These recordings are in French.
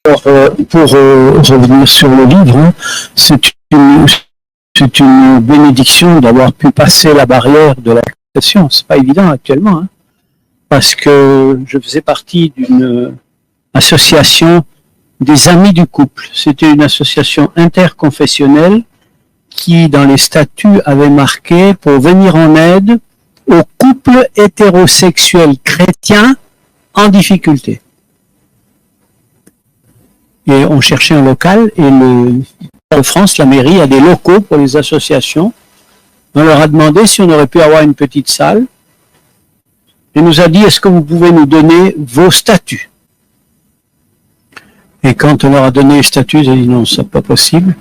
pour revenir sur le livre, hein, c'est une bénédiction d'avoir pu passer la barrière de l'acceptation. C'est pas évident actuellement, hein, parce que je faisais partie d'une association des amis du couple. C'était une association interconfessionnelle qui, dans les statuts, avait marqué pour venir en aide aux couples hétérosexuels chrétiens en difficulté. Et on cherchait un local, et en France, la mairie a des locaux pour les associations. On leur a demandé si on aurait pu avoir une petite salle. Et nous a dit, est-ce que vous pouvez nous donner vos statuts? Et quand on leur a donné les statuts, ils ont dit non, c'est pas possible.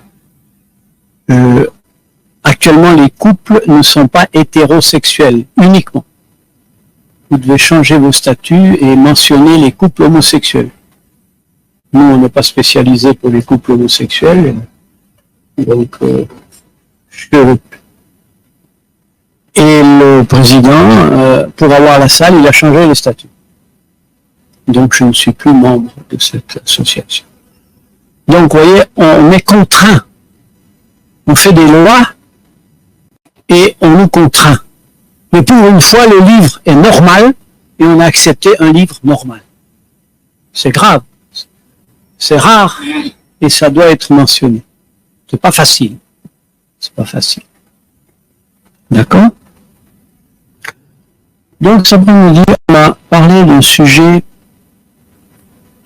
Actuellement, les couples ne sont pas hétérosexuels uniquement. Vous devez changer vos statuts et mentionner les couples homosexuels. Nous, on n'est pas spécialisé pour les couples homosexuels. Donc, et le président, pour avoir la salle, il a changé les statuts. Donc, je ne suis plus membre de cette association. Donc, vous voyez, on est contraint. On fait des lois et on nous contraint. Mais pour une fois, le livre est normal et on a accepté un livre normal. C'est grave. C'est rare et ça doit être mentionné. C'est pas facile. C'est pas facile. D'accord? Donc, ça peut nous dire, on a parlé d'un sujet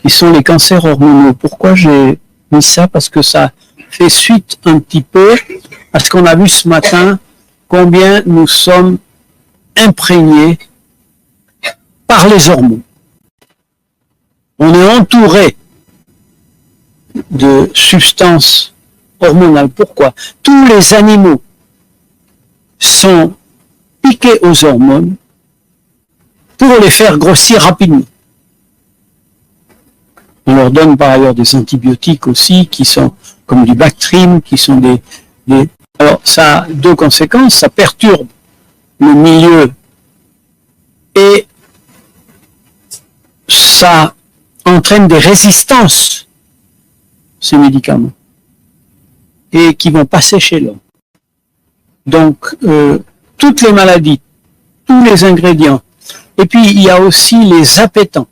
qui sont les cancers hormonaux. Pourquoi j'ai mis ça? Parce que ça fait suite un petit peu à ce qu'on a vu ce matin, combien nous sommes imprégnés par les hormones. On est entouré de substances hormonales. Pourquoi? Tous les animaux sont piqués aux hormones pour les faire grossir rapidement. On leur donne par ailleurs des antibiotiques aussi, qui sont comme du Bactrim, qui sont des... Alors, ça a deux conséquences. Ça perturbe le milieu et ça entraîne des résistances, ces médicaments, et qui vont passer chez l'homme. Donc, toutes les maladies, tous les ingrédients, et puis il y a aussi les appétants.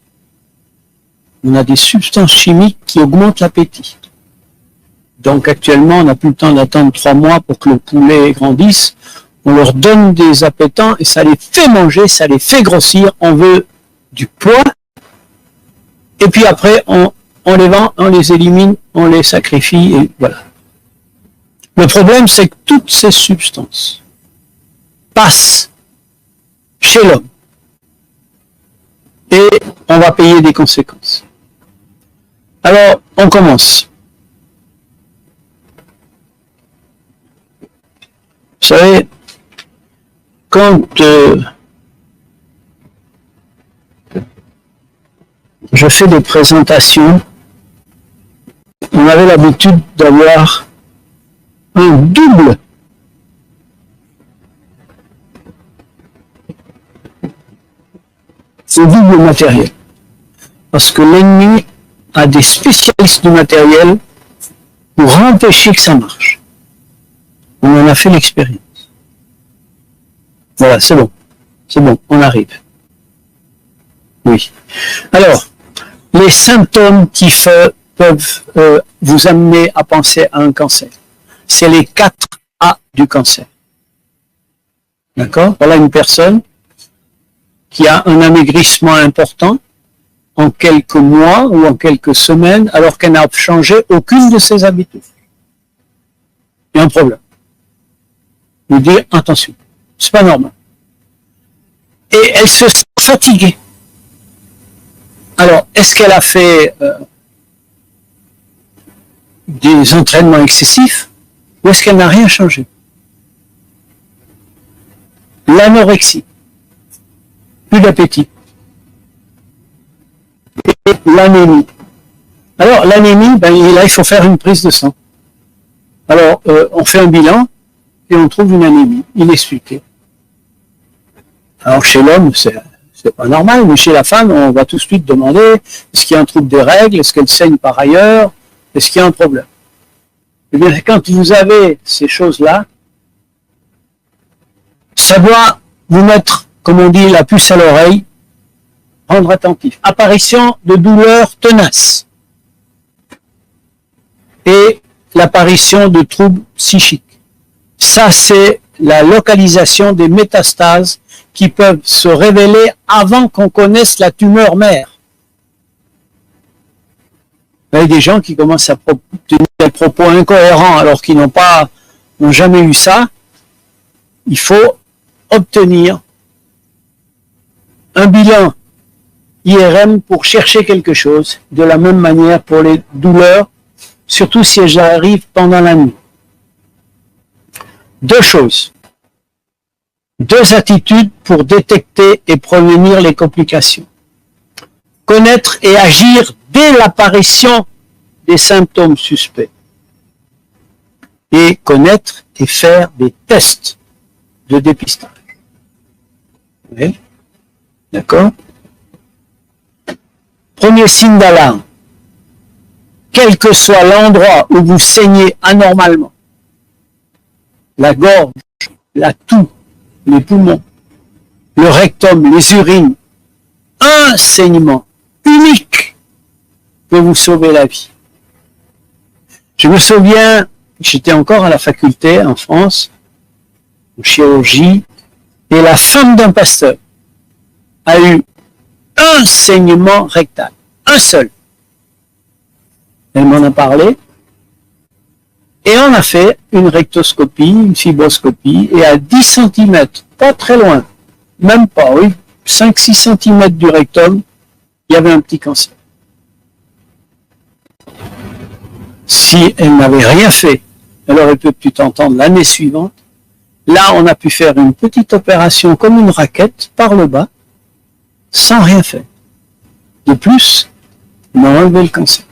On a des substances chimiques qui augmentent l'appétit. Donc actuellement, on n'a plus le temps d'attendre 3 mois pour que le poulet grandisse. On leur donne des appétants et ça les fait manger, ça les fait grossir. On veut du poids. Et puis après, on les vend, on les élimine, on les sacrifie et voilà. Le problème, c'est que toutes ces substances passent chez l'homme. Et on va payer des conséquences. Alors, on commence. Vous savez, quand je fais des présentations, on avait l'habitude d'avoir un double matériel. Parce que l'ennemi a des spécialistes du matériel pour empêcher que ça marche. On en a fait l'expérience. Voilà, c'est bon. C'est bon, on arrive. Oui. Alors, les symptômes qui peuvent vous amener à penser à un cancer, c'est les 4 A du cancer. D'accord? Voilà une personne qui a un amaigrissement important en quelques mois ou en quelques semaines, alors qu'elle n'a changé aucune de ses habitudes. Il y a un problème. Lui dire, attention, c'est pas normal. Et elle se sent fatiguée. Alors, est-ce qu'elle a fait des entraînements excessifs ou est-ce qu'elle n'a rien changé? L'anorexie, plus d'appétit. Et l'anémie. Alors, l'anémie, ben, là, il faut faire une prise de sang. Alors, on fait un bilan et on trouve une anémie inexpliquée. Alors, chez l'homme, c'est c'est pas normal, mais chez la femme, on va tout de suite demander, est-ce qu'il y a un trouble des règles, est-ce qu'elle saigne par ailleurs, est-ce qu'il y a un problème? Eh bien, quand vous avez ces choses-là, ça doit vous mettre, comme on dit, la puce à l'oreille, rendre attentif. Apparition de douleurs tenaces et l'apparition de troubles psychiques. Ça, c'est la localisation des métastases qui peuvent se révéler avant qu'on connaisse la tumeur mère. Il y a des gens qui commencent à tenir des propos incohérents alors qu'ils n'ont jamais eu ça. Il faut obtenir un bilan IRM pour chercher quelque chose. De la même manière pour les douleurs, surtout si elles arrivent pendant la nuit. Deux choses. Deux attitudes pour détecter et prévenir les complications. Connaître et agir dès l'apparition des symptômes suspects. Et connaître et faire des tests de dépistage. Oui. D'accord? Premier signe d'alarme. Quel que soit l'endroit où vous saignez anormalement, la gorge, la toux, les poumons, le rectum, les urines, un saignement unique peut vous sauver la vie. Je me souviens, j'étais encore à la faculté en France, en chirurgie, et la femme d'un pasteur a eu un saignement rectal, un seul. Elle m'en a parlé, et on a fait une rectoscopie, une fibroscopie, et à 10 cm, pas très loin, même pas, oui, 5-6 cm du rectum, il y avait un petit cancer. Si elle n'avait rien fait, elle aurait pu t'entendre l'année suivante. Là, on a pu faire une petite opération comme une raquette par le bas, sans rien faire. De plus, on a enlevé le cancer.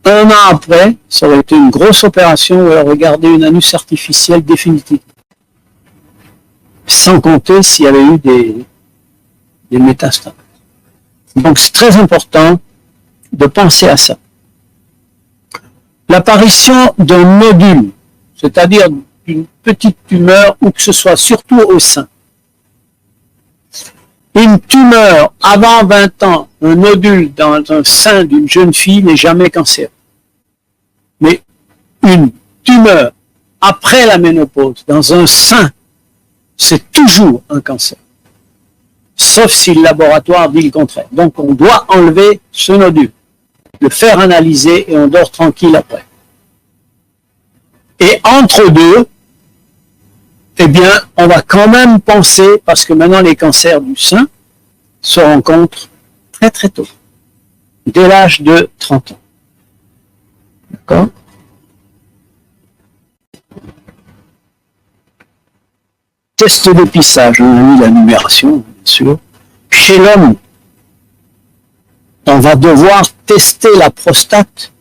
Un an après, ça aurait été une grosse opération où elle aurait gardé une anus artificielle définitive. Sans compter s'il y avait eu des métastases. Donc c'est très important de penser à ça. L'apparition d'un nodule, c'est-à-dire d'une petite tumeur ou que ce soit surtout au sein. Une tumeur avant 20 ans, un nodule dans un sein d'une jeune fille n'est jamais cancéreux. Mais une tumeur après la ménopause, dans un sein, c'est toujours un cancer. Sauf si le laboratoire dit le contraire. Donc on doit enlever ce nodule, le faire analyser et on dort tranquille après. Et entre deux, eh bien, on va quand même penser, parce que maintenant les cancers du sein se rencontrent très très tôt, dès l'âge de 30 ans. D'accord? Test de dépistage, on a mis la numération, bien sûr. Chez l'homme, on va devoir tester la prostate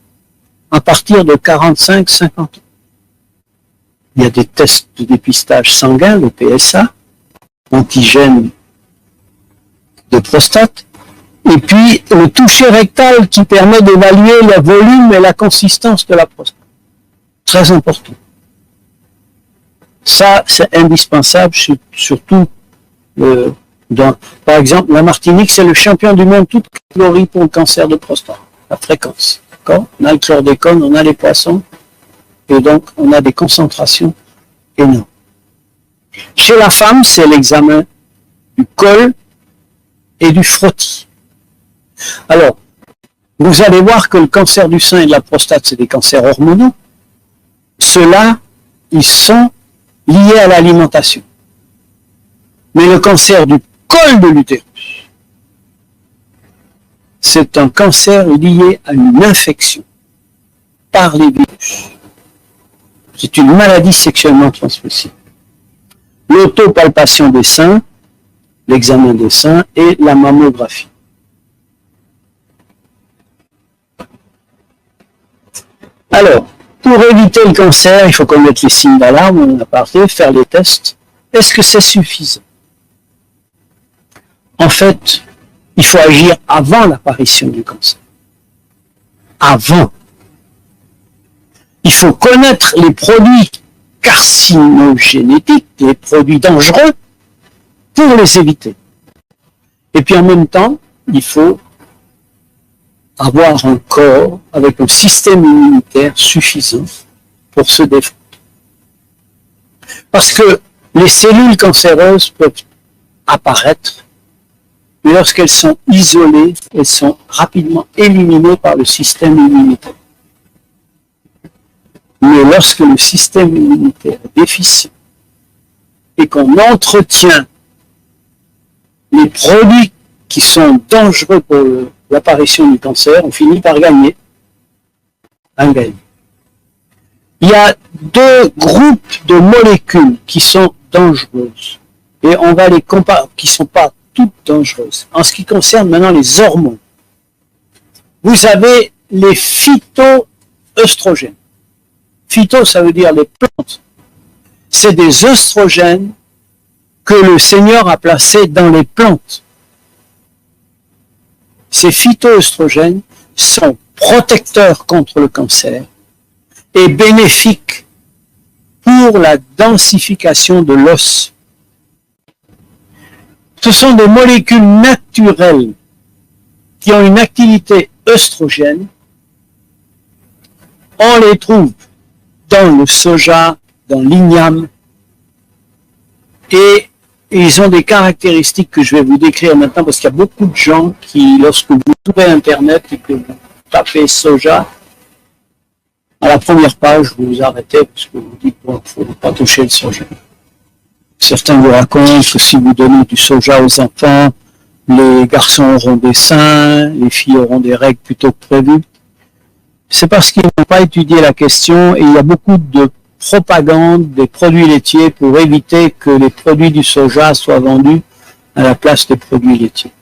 à partir de 45-50 ans. Il y a des tests de dépistage sanguin, le PSA, antigène de prostate, et puis le toucher rectal qui permet d'évaluer le volume et la consistance de la prostate. Très important. Ça, c'est indispensable, surtout par exemple, la Martinique, c'est le champion du monde toute catégorie pour le cancer de prostate, la fréquence. D'accord? On a le chlordécone, on a les poissons, et donc on a des concentrations énormes. Chez la femme, c'est l'examen du col et du frottis. Alors, vous allez voir que le cancer du sein et de la prostate, c'est des cancers hormonaux. Ceux-là, ils sont liés à l'alimentation. Mais le cancer du col de l'utérus, c'est un cancer lié à une infection par les virus. C'est une maladie sexuellement transmissible. L'autopalpation des seins, l'examen des seins et la mammographie. Alors, pour éviter le cancer, il faut connaître les signes d'alarme, on en a parlé, faire les tests. Est-ce que c'est suffisant? En fait, il faut agir avant l'apparition du cancer. Avant. Il faut connaître les produits carcinogénétiques, les produits dangereux, pour les éviter. Et puis en même temps, il faut avoir un corps avec un système immunitaire suffisant pour se défendre. Parce que les cellules cancéreuses peuvent apparaître, mais lorsqu'elles sont isolées, elles sont rapidement éliminées par le système immunitaire. Mais lorsque le système immunitaire est déficient et qu'on entretient les produits qui sont dangereux pour l'apparition du cancer, on finit par gagner. Un gain. Il y a deux groupes de molécules qui sont dangereuses. Et on va les comparer, qui ne sont pas toutes dangereuses. En ce qui concerne maintenant les hormones, vous avez les phytoœstrogènes. Phyto, ça veut dire les plantes. C'est des œstrogènes que le Seigneur a placés dans les plantes. Ces phytoœstrogènes sont protecteurs contre le cancer et bénéfiques pour la densification de l'os. Ce sont des molécules naturelles qui ont une activité œstrogène. On les trouve dans le soja, dans l'igname, et ils ont des caractéristiques que je vais vous décrire maintenant, parce qu'il y a beaucoup de gens qui, lorsque vous ouvrez Internet et que vous tapez soja, à la première page, vous vous arrêtez, parce que vous dites, bon, il ne faut pas toucher le soja. Certains vous racontent que si vous donnez du soja aux enfants, les garçons auront des seins, les filles auront des règles plutôt que prévues. C'est parce qu'ils n'ont pas étudié la question, et il y a beaucoup de propagande des produits laitiers pour éviter que les produits du soja soient vendus à la place des produits laitiers.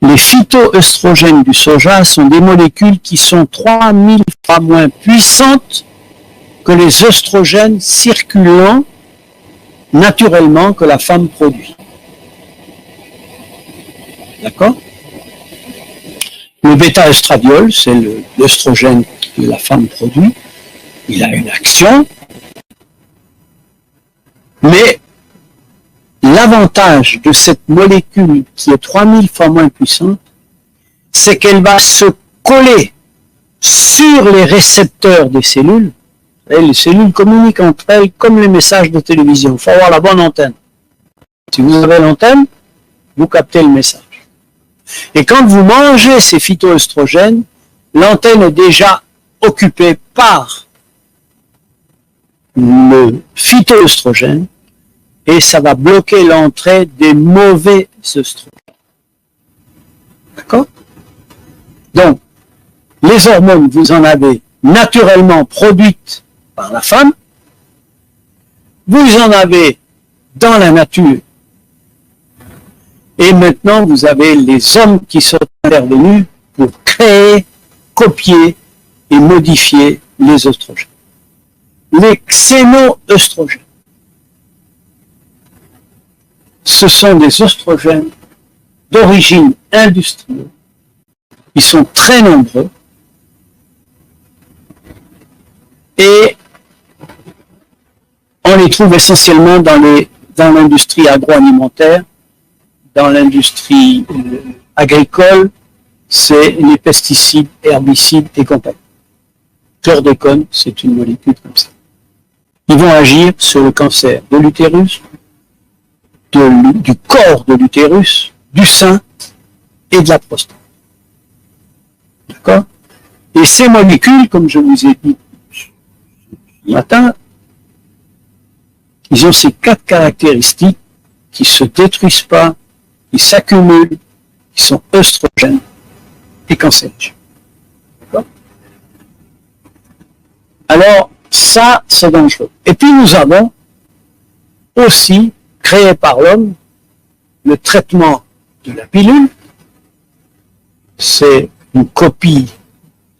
Les phytoœstrogènes du soja sont des molécules qui sont 3000 fois moins puissantes que les œstrogènes circulant naturellement que la femme produit. D'accord? Le bêta-estradiol, c'est l'œstrogène que la femme produit. Il a une action, mais l'avantage de cette molécule qui est 3000 fois moins puissante, c'est qu'elle va se coller sur les récepteurs des cellules. Et les cellules communiquent entre elles comme les messages de télévision. Il faut avoir la bonne antenne. Si vous avez l'antenne, vous captez le message. Et quand vous mangez ces phytoœstrogènes, l'antenne est déjà occupée par le phytoœstrogène et ça va bloquer l'entrée des mauvais œstrogènes. D'accord? Donc, les hormones, vous en avez naturellement produites par la femme, vous en avez dans la nature, et maintenant vous avez les hommes qui sont intervenus pour créer, copier et modifier les œstrogènes. Les xénoœstrogènes, ce sont des œstrogènes d'origine industrielle. Ils sont très nombreux et on les trouve essentiellement dans l'industrie agroalimentaire, dans l'industrie agricole, c'est les pesticides, herbicides et compagnie. Chlordécone, c'est une molécule comme ça. Ils vont agir sur le cancer de l'utérus, du corps de l'utérus, du sein et de la prostate. D'accord? Et ces molécules, comme je vous ai dit ce matin, ils ont ces 4 caractéristiques qui ne se détruisent pas, qui s'accumulent, qui sont œstrogènes et cancérigènes. D'accord? Alors, ça, c'est dangereux. Et puis, nous avons aussi, créé par l'homme, le traitement de la pilule. C'est une copie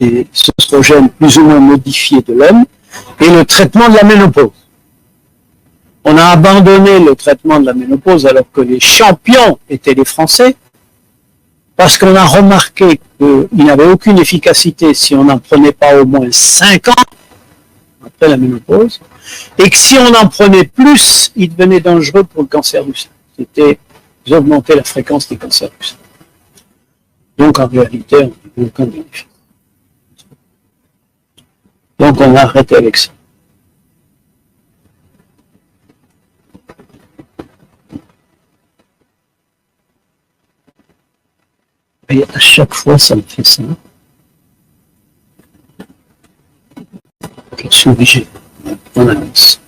des œstrogènes plus ou moins modifiés de l'homme, et le traitement de la ménopause. On a abandonné le traitement de la ménopause alors que les champions étaient les Français, parce qu'on a remarqué qu'il n'avait aucune efficacité si on n'en prenait pas au moins 5 ans après la ménopause, et que si on en prenait plus, il devenait dangereux pour le cancer du sein. C'était augmenter la fréquence des cancers du sein. Donc en réalité, on n'a aucun bénéfice. Donc on a arrêté avec ça. Et à chaque fois, ça me fait ça. Je suis obligé. On avance.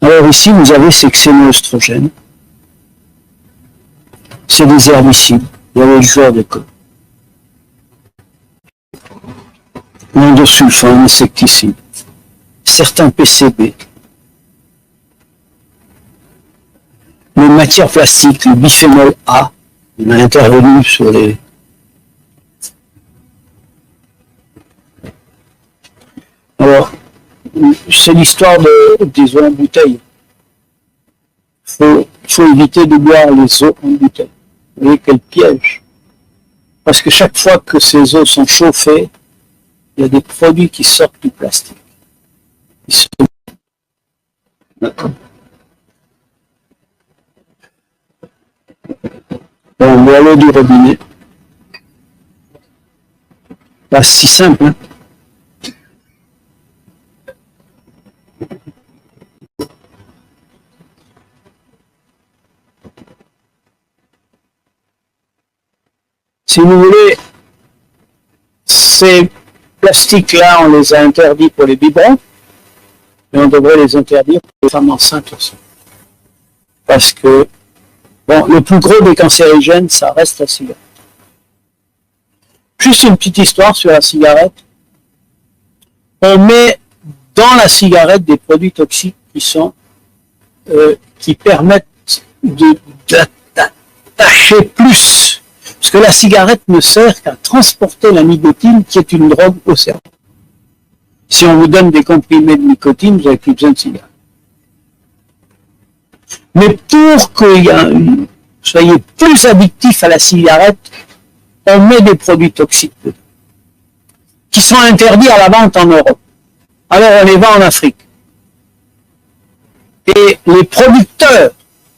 Alors ici, vous avez ces xénoœstrogènes. C'est des herbicides. Il y a le joueur de code. L'endosulfone, insecticide. Certains PCB. Les matières plastiques, le biphénol A. On a intervenu sur les... Alors, c'est l'histoire des eaux en bouteille. Il faut éviter de boire les eaux en bouteille. Vous voyez quel piège. Parce que chaque fois que ces eaux sont chauffées, il y a des produits qui sortent du plastique. D'accord. On boit l'eau du robinet. Pas si simple, hein. Si vous voulez, ces plastiques-là, on les a interdits pour les biberons, mais on devrait les interdire pour les femmes enceintes aussi. Parce que, bon, le plus gros des cancérigènes, ça reste la cigarette. Juste une petite histoire sur la cigarette. On met dans la cigarette des produits toxiques qui permettent d'attacher plus. Parce que la cigarette ne sert qu'à transporter la nicotine, qui est une drogue au cerveau. Si on vous donne des comprimés de nicotine, vous n'avez plus besoin de cigarette. Mais pour que vous soyez plus addictif à la cigarette, on met des produits toxiques dedans, qui sont interdits à la vente en Europe. Alors on les vend en Afrique. Et les producteurs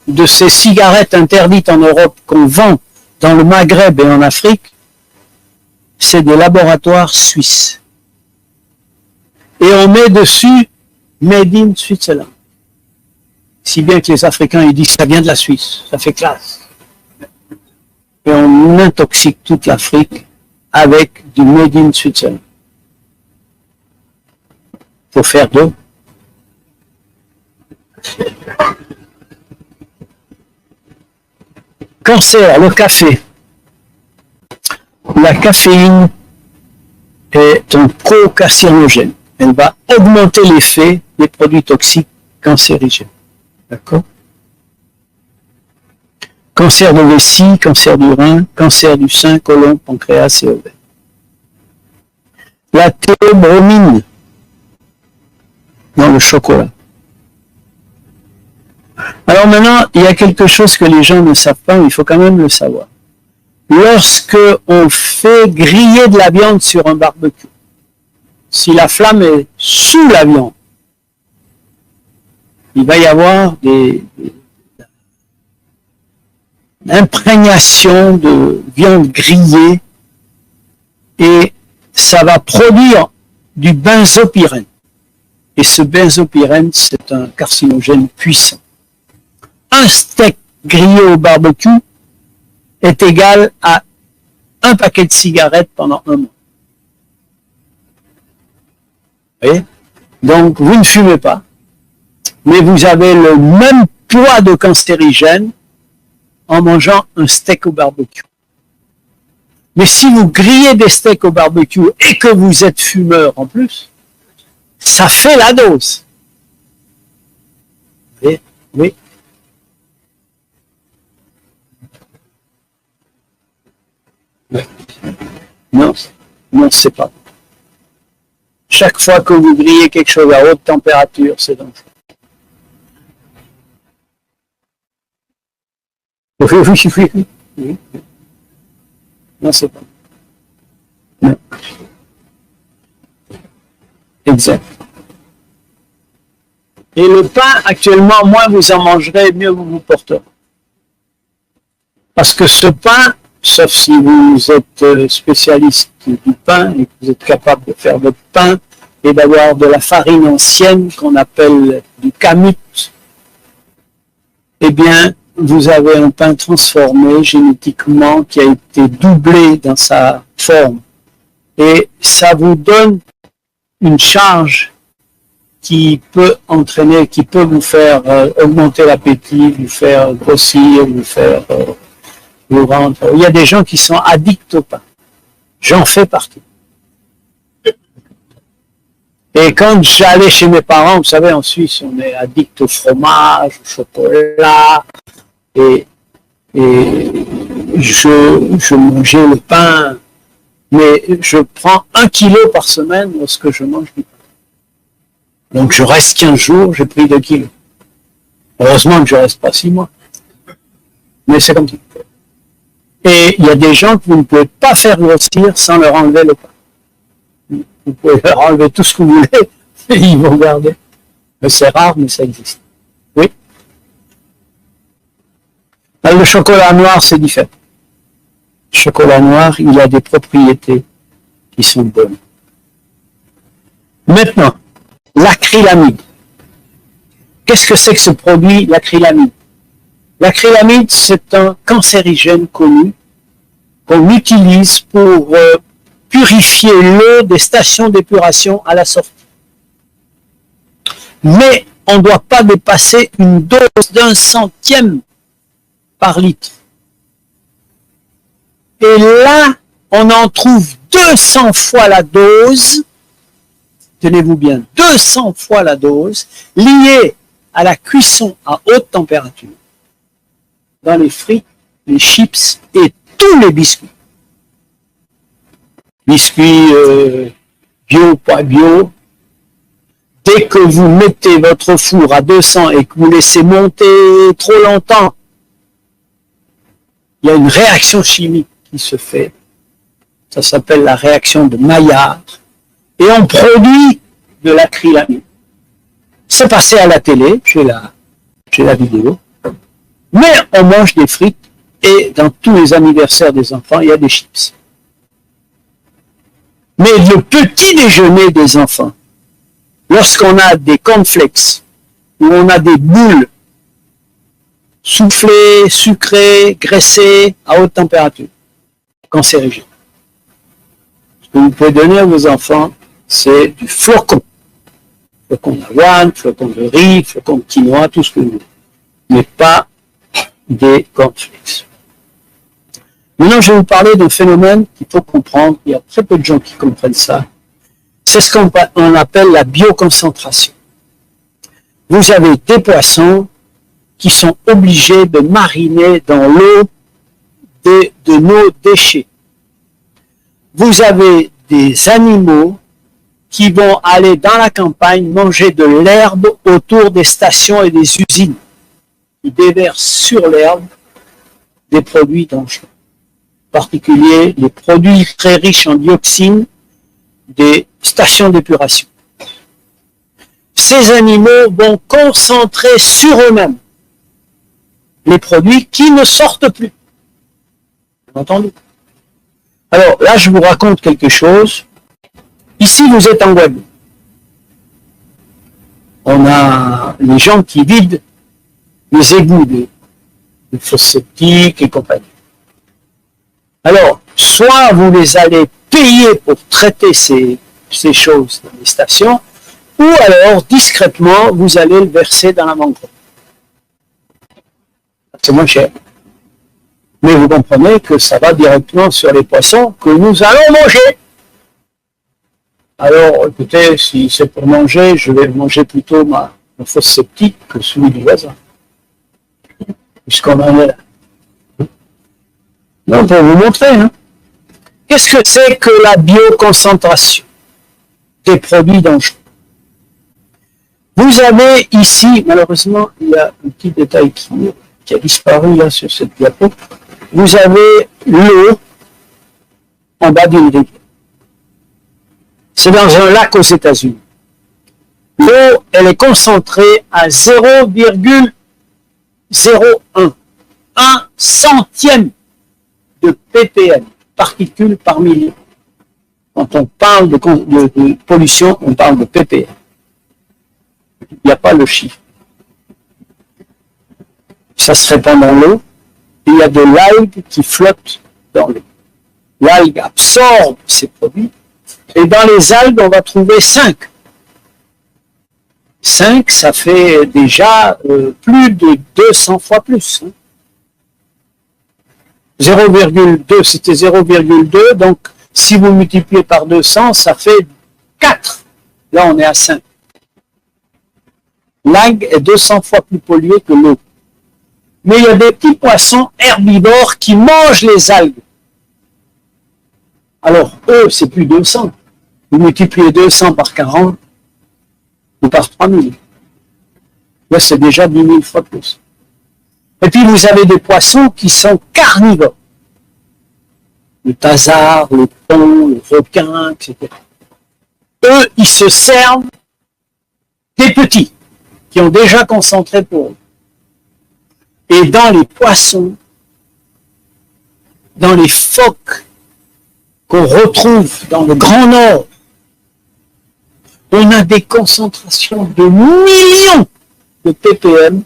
de ces cigarettes interdites en Europe qu'on vend dans le Maghreb et en Afrique, c'est des laboratoires suisses. Et on met dessus Made in Switzerland. Si bien que les Africains ils disent ça vient de la Suisse, ça fait classe. Et on intoxique toute l'Afrique avec du Made in Switzerland. Pour faire d'eau. Cancer, le café. La caféine est un co-carcinogène. Elle va augmenter l'effet des produits toxiques cancérigènes. D'accord? Cancer de vessie, cancer du rein, cancer du sein, côlon, pancréas et ovaire. La théobromine dans le chocolat. Alors maintenant, il y a quelque chose que les gens ne savent pas, mais il faut quand même le savoir. Lorsque on fait griller de la viande sur un barbecue, si la flamme est sous la viande, il va y avoir des imprégnation de viande grillée et ça va produire du benzopyrène. Et ce benzopyrène, c'est un carcinogène puissant. Un steak grillé au barbecue est égal à un paquet de cigarettes pendant un mois. Vous voyez? Donc, vous ne fumez pas, mais vous avez le même poids de cancérigène en mangeant un steak au barbecue. Mais si vous grillez des steaks au barbecue et que vous êtes fumeur en plus, ça fait la dose. Vous voyez? Oui. Non, non, c'est pas. Chaque fois que vous grillez quelque chose à haute température, c'est dangereux. Oui, oui, oui, oui. Oui. Non, c'est pas. Non. Exact. Et le pain, actuellement, moins vous en mangerez, mieux vous vous porterez. Parce que ce pain, sauf si vous êtes spécialiste du pain et que vous êtes capable de faire votre pain et d'avoir de la farine ancienne qu'on appelle du kamut, eh bien, vous avez un pain transformé génétiquement qui a été doublé dans sa forme. Et ça vous donne une charge qui peut entraîner, qui peut vous faire augmenter l'appétit, vous faire grossir, vous faire vous rendre. Il y a des gens qui sont addicts au pain. J'en fais partie. Et quand j'allais chez mes parents, vous savez, en Suisse, on est addict au fromage, au chocolat, et je mangeais le pain, mais je prends 1 kilo par semaine lorsque je mange du pain. Donc je reste 15 jours, j'ai pris 2 kilos. Heureusement que je reste pas 6 mois. Mais c'est comme ça. Et il y a des gens que vous ne pouvez pas faire grossir sans leur enlever le pain. Vous pouvez leur enlever tout ce que vous voulez, et ils vont garder. Mais c'est rare, mais ça existe. Oui. Alors, le chocolat noir, c'est différent. Le chocolat noir, il a des propriétés qui sont bonnes. Maintenant, l'acrylamide. Qu'est-ce que c'est que ce produit, l'acrylamide? L'acrylamide, c'est un cancérigène connu qu'on utilise pour purifier l'eau des stations d'épuration à la sortie. Mais on ne doit pas dépasser une dose d'1 centième par litre. Et là, on en trouve 200 fois la dose, tenez-vous bien, 200 fois la dose, liée à la cuisson à haute température, dans les frites, les chips et tous les biscuits. Biscuits bio, pas bio. Dès que vous mettez votre four à 200 et que vous laissez monter trop longtemps, il y a une réaction chimique qui se fait. Ça s'appelle la réaction de Maillard. Et on produit de l'acrylamide. C'est passé à la télé, j'ai la vidéo. Mais on mange des frites et dans tous les anniversaires des enfants, il y a des chips. Mais le petit déjeuner des enfants, lorsqu'on a des cornflakes, où on a des boules soufflées, sucrées, graissées, à haute température, cancérigène. Ce que vous pouvez donner à vos enfants, c'est du flocon. Flocon d'avoine, flocon de riz, flocon de quinoa, tout ce que vous voulez. Mais pas des cornflakes. Maintenant, je vais vous parler d'un phénomène qu'il faut comprendre. Il y a très peu de gens qui comprennent ça. C'est ce qu'on appelle la bioconcentration. Vous avez des poissons qui sont obligés de mariner dans l'eau de nos déchets. Vous avez des animaux qui vont aller dans la campagne manger de l'herbe autour des stations et des usines. Ils déversent sur l'herbe des produits dangereux. En particulier les produits très riches en dioxine des stations d'épuration. Ces animaux vont concentrer sur eux-mêmes les produits qui ne sortent plus. Vous entendez? Alors là, je vous raconte quelque chose. Ici, vous êtes en Guadeloupe. On a les gens qui vident les égouts de fosses septiques et compagnie. Alors, soit vous les allez payer pour traiter ces choses dans les stations, ou alors, discrètement, vous allez le verser dans la mangrove. C'est moins cher. Mais vous comprenez que ça va directement sur les poissons que nous allons manger. Alors, écoutez, si c'est pour manger, je vais manger plutôt ma fosse septique que celui du voisin. Puisqu'on en est là. Non, pour vous montrer, hein. Qu'est-ce que c'est que la bioconcentration des produits dangereux? Vous avez ici, malheureusement, il y a un petit détail qui qui a disparu là sur cette diapo, vous avez l'eau en bas d'une rivière. C'est dans un lac aux États-Unis. L'eau, elle est concentrée à 0,01, 1 centième de ppm, particules par million. Quand on parle de pollution, on parle de ppm. Il n'y a pas le chiffre. Ça se répand dans l'eau, et il y a de l'algue qui flotte dans l'eau. L'algue absorbe ces produits, et dans les algues, on va trouver 5. 5, ça fait déjà plus de 200 fois plus. 0,2, c'était 0,2, donc si vous multipliez par 200, ça fait 4. Là, on est à 5. L'algue est 200 fois plus polluée que l'eau. Mais il y a des petits poissons herbivores qui mangent les algues. Alors, eux, c'est plus 200. Vous multipliez 200 par 40 ou par 3000. Là, c'est déjà 10 000 fois plus. Et puis, vous avez des poissons qui sont carnivores. Le thasard, le thon, le requin, etc. Eux, ils se servent des petits qui ont déjà concentré pour eux. Et dans les poissons, dans les phoques qu'on retrouve dans le Grand Nord, on a des concentrations de millions de ppm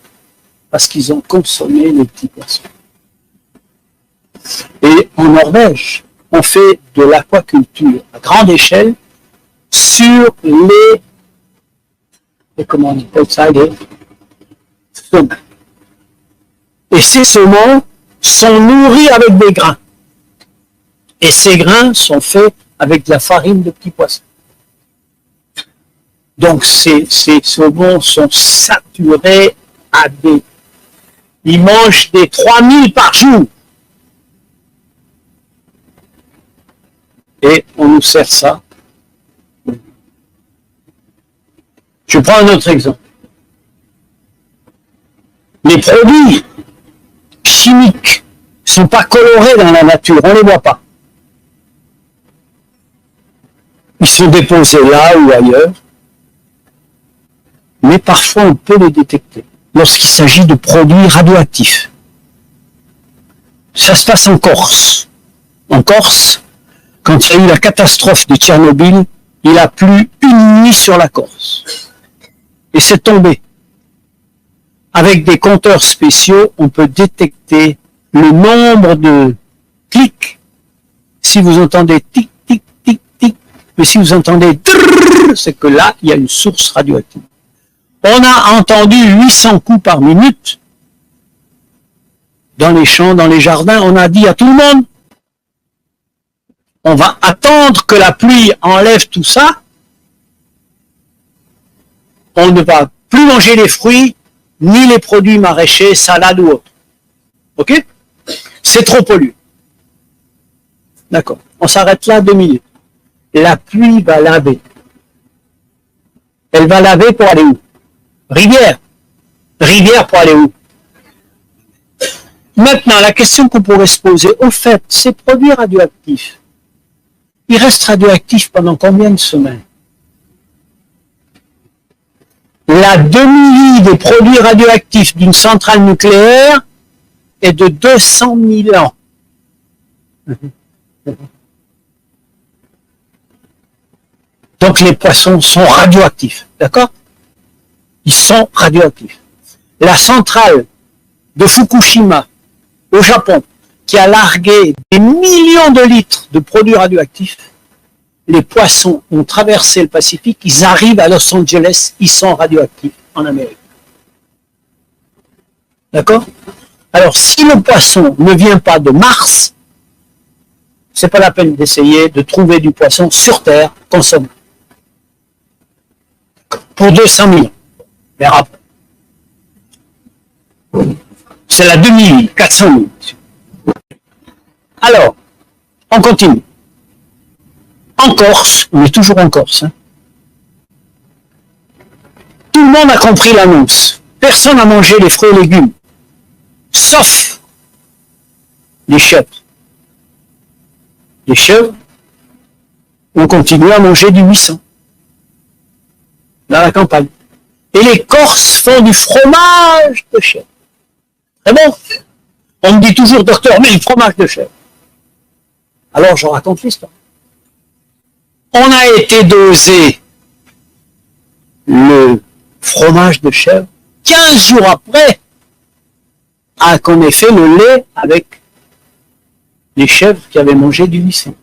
parce qu'ils ont consommé les petits poissons. Et en Norvège, on fait de l'aquaculture à grande échelle sur les comment on appelle ça, les saumons. Et ces saumons sont nourris avec des grains. Et ces grains sont faits avec de la farine de petits poissons. Donc ces saumons sont saturés à des... Ils mangent des 3000 par jour. Et on nous sert ça. Je prends un autre exemple. Les produits chimiques ne sont pas colorés dans la nature, on ne les voit pas. Ils sont déposés là ou ailleurs, mais parfois on peut les détecter lorsqu'il s'agit de produits radioactifs. Ça se passe en Corse. En Corse, quand il y a eu la catastrophe de Tchernobyl, il a plu une nuit sur la Corse. Et c'est tombé. Avec des compteurs spéciaux, on peut détecter le nombre de clics. Si vous entendez tic, tic, tic, tic, mais si vous entendez drrr, c'est que là, il y a une source radioactive. On a entendu 800 coups par minute dans les champs, dans les jardins. On a dit à tout le monde, on va attendre que la pluie enlève tout ça. On ne va plus manger les fruits, ni les produits maraîchers, salades ou autres. Ok? C'est trop pollué. D'accord. On s'arrête là 2 minutes. La pluie va laver. Elle va laver pour aller où? Rivière. Rivière pour aller où? Maintenant, la question qu'on pourrait se poser, au fait, ces produits radioactifs, ils restent radioactifs pendant combien de semaines? La demi-vie des produits radioactifs d'une centrale nucléaire est de 200 000 ans. Donc les poissons sont radioactifs, d'accord? Ils sont radioactifs. La centrale de Fukushima, au Japon, qui a largué des millions de litres de produits radioactifs, les poissons ont traversé le Pacifique, ils arrivent à Los Angeles, ils sont radioactifs en Amérique. D'accord? Alors, si le poisson ne vient pas de Mars, c'est pas la peine d'essayer de trouver du poisson sur Terre consommé. Pour 200 000 ans. Mais rappelez. C'est la demi-vie, 400 000. Alors, on continue. En Corse, on est toujours en Corse, hein. Tout le monde a compris l'annonce. Personne n'a mangé les fruits et légumes. sauf les chèvres. Les chèvres ont continué à manger du 800 dans la campagne. Et les Corses font du fromage de chèvre. Très bon. On me dit toujours, docteur, mais le fromage de chèvre. Alors je raconte l'histoire. On a été doser le fromage de chèvre 15 jours après qu'on ait fait le lait avec les chèvres qui avaient mangé du 800.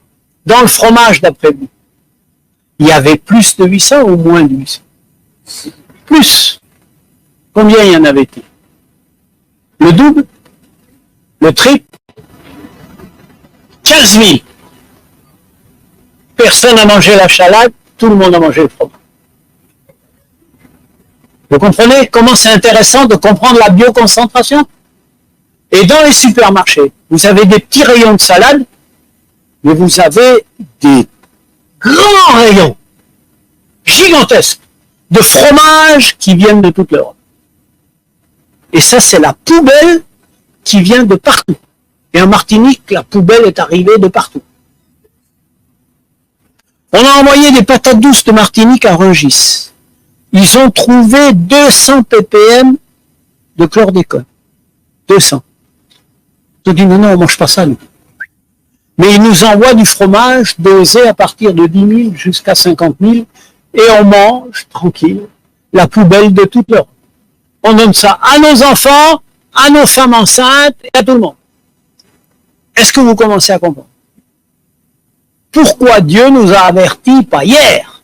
Dans le fromage, d'après vous, il y avait plus de 800 ou moins de 800? Plus. Combien il y en avait-il? Le double? Le triple? 15 000. Personne n'a mangé la salade, tout le monde a mangé le fromage. Vous comprenez comment c'est intéressant de comprendre la bioconcentration? Et dans les supermarchés, vous avez des petits rayons de salade, mais vous avez des grands rayons, gigantesques, de fromage qui viennent de toute l'Europe. Et ça, c'est la poubelle qui vient de partout. Et en Martinique, la poubelle est arrivée de partout. On a envoyé des patates douces de Martinique à Rungis. Ils ont trouvé 200 ppm de chlordécone. 200. Ils ont dit non, on mange pas ça, nous. Mais ils nous envoient du fromage dosé à partir de 10 000 jusqu'à 50 000 et on mange, tranquille, la poubelle de toute l'Europe. On donne ça à nos enfants, à nos femmes enceintes et à tout le monde. Est-ce que vous commencez à comprendre? Pourquoi Dieu nous a avertis, pas hier,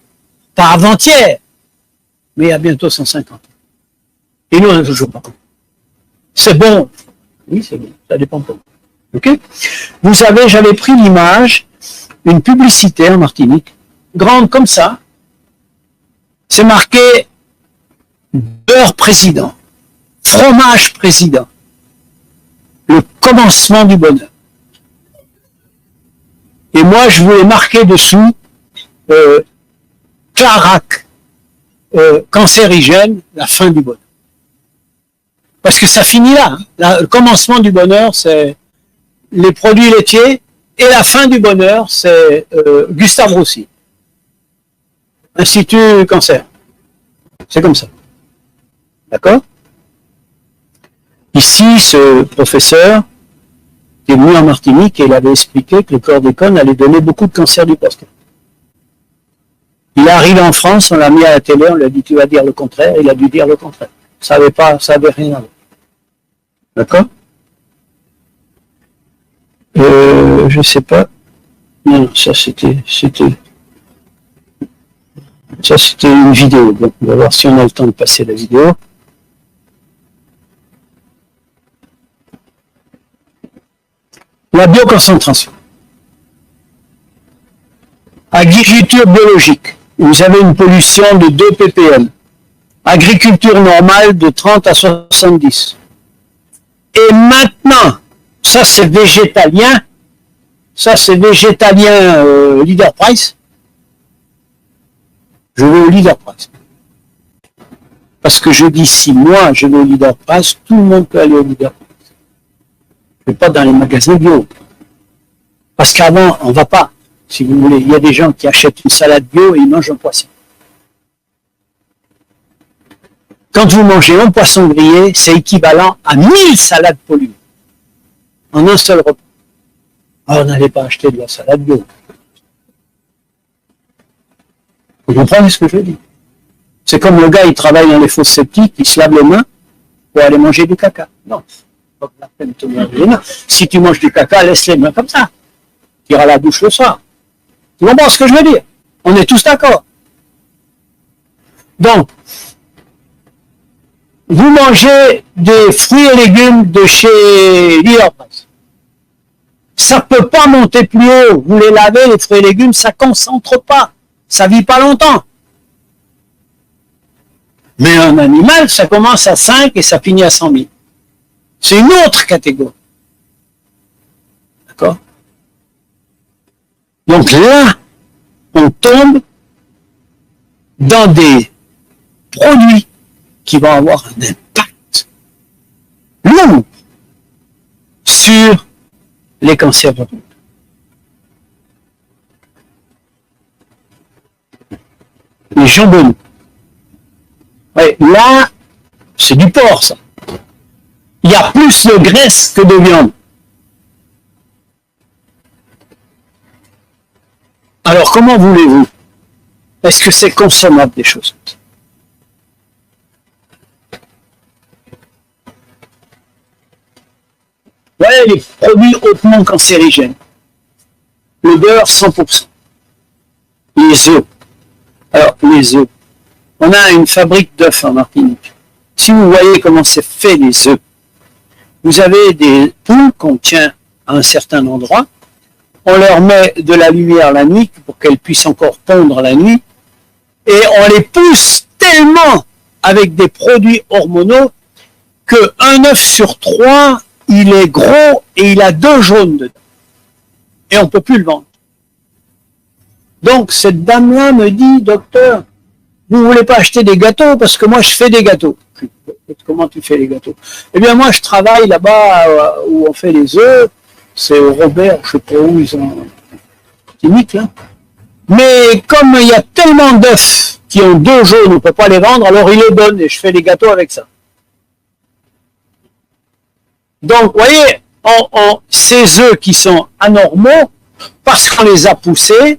pas avant-hier, mais il y a bientôt 150 ans. Et nous, on n'a toujours pas compris. C'est bon. Oui, c'est bon. Ça dépend pas. Ok? Vous savez, j'avais pris l'image, une publicité en Martinique, grande comme ça. C'est marqué beurre président, fromage président, le commencement du bonheur. Et moi, je voulais marquer dessous Clarac, cancérigène, la fin du bonheur. Parce que ça finit là. Le commencement du bonheur, c'est les produits laitiers, et la fin du bonheur, c'est Gustave Roussy. Institut Cancer. C'est comme ça. D'accord? Ici, ce professeur est venu en Martinique et il avait expliqué que le chlordécone allait donner beaucoup de cancer du prostate. Il est arrivé en France, on l'a mis à la télé, on lui a dit tu vas dire le contraire, il a dû dire le contraire. Ça avait rien à voir. D'accord? Je sais pas. Non, ça c'était une vidéo. Donc, on va voir si on a le temps de passer la vidéo. La bioconcentration. Agriculture biologique. Vous avez une pollution de 2 ppm. Agriculture normale de 30 à 70. Et maintenant, ça c'est végétalien. Ça c'est végétalien Leader Price. Je vais au Leader Price. Parce que je dis, si moi je vais au Leader Price, tout le monde peut aller au Leader Price. Je ne vais pas dans les magasins bio. Parce qu'avant, on ne va pas, si vous voulez. Il y a des gens qui achètent une salade bio et ils mangent un poisson. Quand vous mangez un poisson grillé, c'est équivalent à 1000 salades polluées. En un seul repas. Alors, n'allez pas acheter de la salade bio. Vous comprenez ce que je dis? C'est comme le gars, il travaille dans les fosses septiques, il se lave les mains pour aller manger du caca. Non, pas la peine de te laver les mains. Si tu manges du caca, laisse les mains comme ça. Tu iras à la douche le soir. Tu comprends ce que je veux dire? On est tous d'accord. Donc, vous mangez des fruits et légumes de chez Leader Price. Ça ne peut pas monter plus haut. Vous les lavez, les fruits et légumes, ça ne concentre pas. Ça ne vit pas longtemps. Mais un animal, ça commence à 5 et ça finit à 100 000. C'est une autre catégorie. D'accord? Donc là, on tombe dans des produits qui vont avoir un impact lourd sur les cancers de peau. Les jambons. Ouais, là, c'est du porc, ça. Il y a plus de graisse que de viande. Alors, comment voulez-vous? Est-ce que c'est consommable, des choses? Voilà les produits hautement cancérigènes. Le beurre, 100%. Les œufs. Alors, les œufs. On a une fabrique d'œufs en Martinique. Si vous voyez comment c'est fait, les œufs, vous avez des poules qu'on tient à un certain endroit. On leur met de la lumière la nuit pour qu'elles puissent encore pondre la nuit. Et on les pousse tellement avec des produits hormonaux qu'un œuf sur 3, il est gros et il a 2 jaunes dedans. Et on ne peut plus le vendre. Donc, cette dame-là me dit, docteur, vous ne voulez pas acheter des gâteaux parce que moi, je fais des gâteaux. Comment tu fais les gâteaux? Eh bien, moi, je travaille là-bas où on fait les œufs. C'est au Robert, je ne sais pas où ils ont... clinique, là. Mais comme il y a tellement d'œufs qui ont 2 jaunes, on ne peut pas les vendre, alors ils les donnent et je fais les gâteaux avec ça. Donc, vous voyez, ces œufs qui sont anormaux, parce qu'on les a poussés,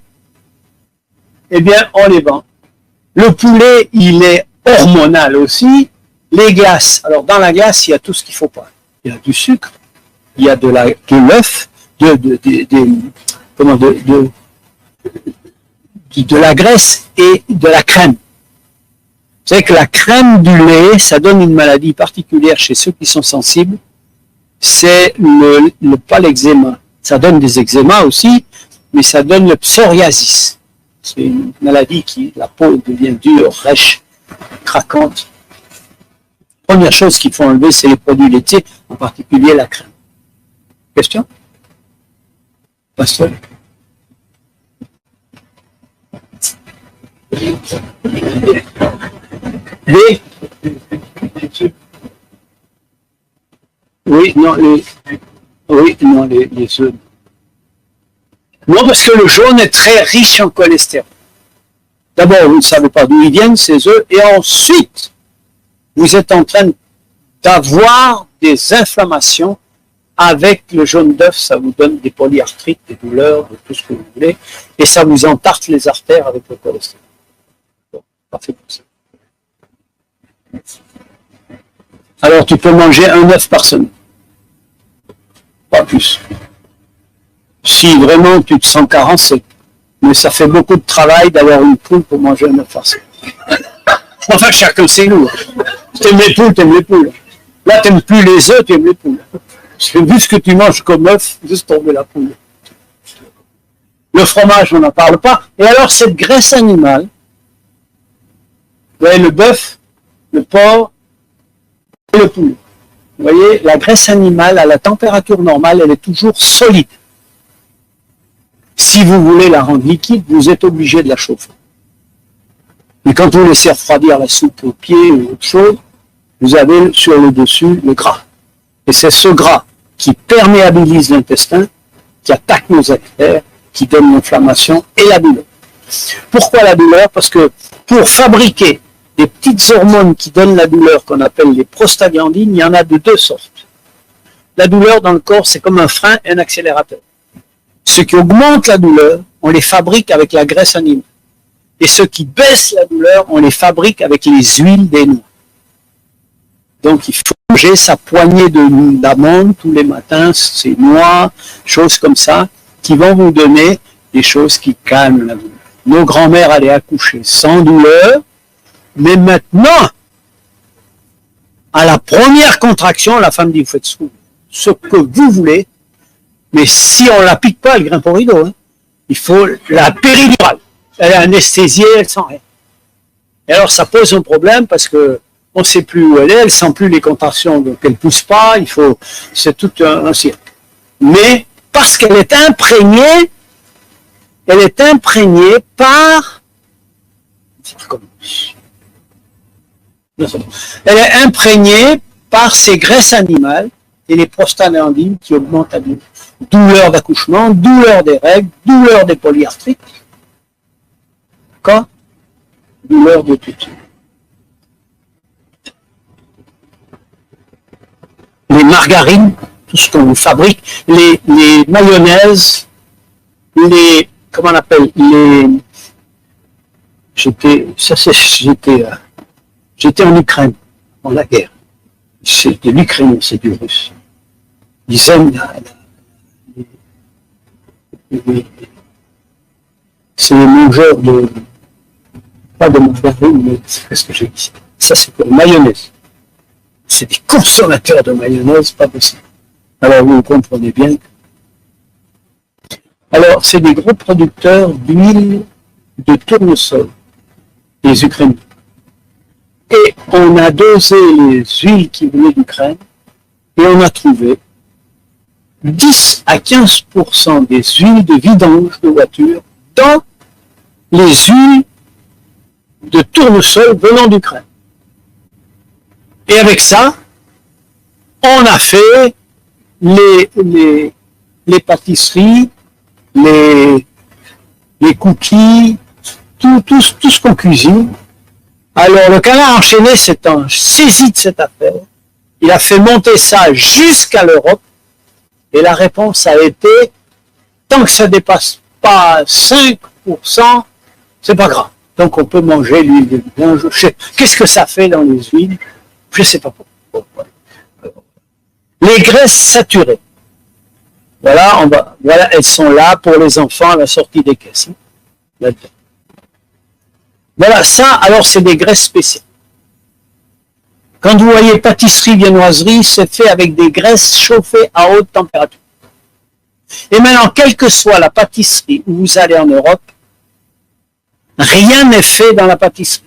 eh bien, on les vend. Le poulet, il est hormonal aussi. Les glaces, alors dans la glace, il y a tout ce qu'il ne faut pas. Il y a du sucre, il y a de l'œuf, de la graisse et de la crème. Vous savez que la crème du lait, ça donne une maladie particulière chez ceux qui sont sensibles. C'est pas l'eczéma. Ça donne des eczémas aussi, mais ça donne le psoriasis. C'est une maladie qui, la peau devient dure, rêche, craquante. Première chose qu'il faut enlever, c'est les produits laitiers, en particulier la crème. Question? Pasteur? Les? Oui, non, les œufs. Non, parce que le jaune est très riche en cholestérol. D'abord, vous ne savez pas d'où ils viennent, ces œufs, et ensuite, vous êtes en train d'avoir des inflammations avec le jaune d'œuf, ça vous donne des polyarthrites, des douleurs, de tout ce que vous voulez, et ça vous entarte les artères avec le cholestérol. Bon, parfait pour ça. Alors, tu peux manger un œuf par semaine. Pas plus. Si vraiment tu te sens carencé, mais ça fait beaucoup de travail d'avoir une poule pour manger un œuf par semaine. Enfin, chacun ses goûts. T'aimes les poules, t'aimes les poules. Là, t'aimes plus les œufs, t'aimes les poules. Parce que vu ce que tu manges comme œuf, juste tomber la poule. Le fromage, on n'en parle pas. Et alors, cette graisse animale, vous voyez, le bœuf, le porc et le poulet. Vous voyez, la graisse animale, à la température normale, elle est toujours solide. Si vous voulez la rendre liquide, vous êtes obligé de la chauffer. Mais quand vous laissez refroidir la soupe au pied ou autre chose, vous avez sur le dessus le gras. Et c'est ce gras qui perméabilise l'intestin, qui attaque nos artères, qui donne l'inflammation et la douleur. Pourquoi la douleur? Parce que pour fabriquer des petites hormones qui donnent la douleur, qu'on appelle les prostaglandines, il y en a de 2 sortes. La douleur dans le corps, c'est comme un frein et un accélérateur. Ceux qui augmentent la douleur, on les fabrique avec la graisse animale. Et ceux qui baissent la douleur, on les fabrique avec les huiles des noix. Donc il faut manger sa poignée d'amandes tous les matins, ces noix, choses comme ça, qui vont vous donner des choses qui calment la douleur. Nos grands-mères allaient accoucher sans douleur, mais maintenant, à la première contraction, la femme dit, vous faites ce que vous voulez, mais si on ne la pique pas, elle grimpe au rideau. Hein. Il faut la péridurale. Elle est anesthésiée, elle sent rien. Et alors ça pose un problème parce que on ne sait plus où elle ne sent plus les contractions, donc elle ne pousse pas, c'est tout un cirque. Mais parce qu'elle est imprégnée par, elle est imprégnée par ces graisses animales et les prostaglandines qui augmentent à vie. Douleur d'accouchement, douleur des règles, douleur des polyarthrites, d'accord? Douleur de tout. Les margarines, tout ce qu'on fabrique, les mayonnaises, comment on appelle, j'étais en Ukraine, en la guerre. C'est de l'Ukraine, c'est du russe. Ils aiment c'est les mangeurs pas de margarine, mais qu'est-ce que j'ai dit? Ça, c'est pour mayonnaise. C'est des consommateurs de mayonnaise, pas possible. Alors, vous comprenez bien. Alors, c'est des gros producteurs d'huile de tournesol, les Ukrainiens. Et on a dosé les huiles qui venaient d'Ukraine et on a trouvé 10 à 15% des huiles de vidange de voiture dans les huiles de tournesol venant d'Ukraine. Et avec ça, on a fait les pâtisseries, les cookies, tout ce qu'on cuisine. Alors, le canard enchaîné s'est saisi de cette affaire. Il a fait monter ça jusqu'à l'Europe. Et la réponse a été, tant que ça ne dépasse pas 5%, c'est pas grave. Donc, on peut manger l'huile de vidange. Qu'est-ce que ça fait dans les huiles? Je ne sais pas pourquoi. Les graisses saturées. Voilà, elles sont là pour les enfants à la sortie des caisses. Voilà, ça, alors c'est des graisses spéciales. Quand vous voyez pâtisserie, viennoiserie, c'est fait avec des graisses chauffées à haute température. Et maintenant, quelle que soit la pâtisserie où vous allez en Europe, rien n'est fait dans la pâtisserie.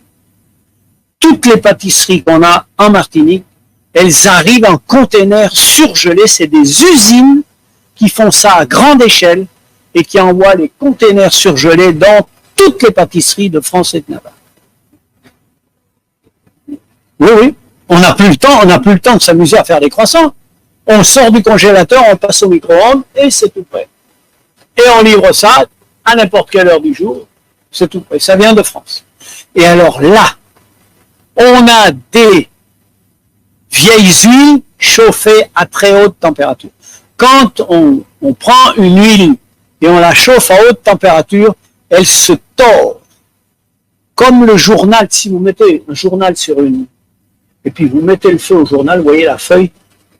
Toutes les pâtisseries qu'on a en Martinique, elles arrivent en containers surgelés. C'est des usines qui font ça à grande échelle et qui envoient les containers surgelés dans toutes les pâtisseries de France et de Navarre. Oui. On n'a plus le temps de s'amuser à faire des croissants. On sort du congélateur, on passe au micro-ondes et c'est tout prêt. Et on livre ça à n'importe quelle heure du jour, c'est tout prêt. Ça vient de France. Et alors là, on a des vieilles huiles chauffées à très haute température. Quand on prend une huile et on la chauffe à haute température, elle se tord. Comme le journal, si vous mettez un journal sur une... Et puis vous mettez le feu au journal, vous voyez la feuille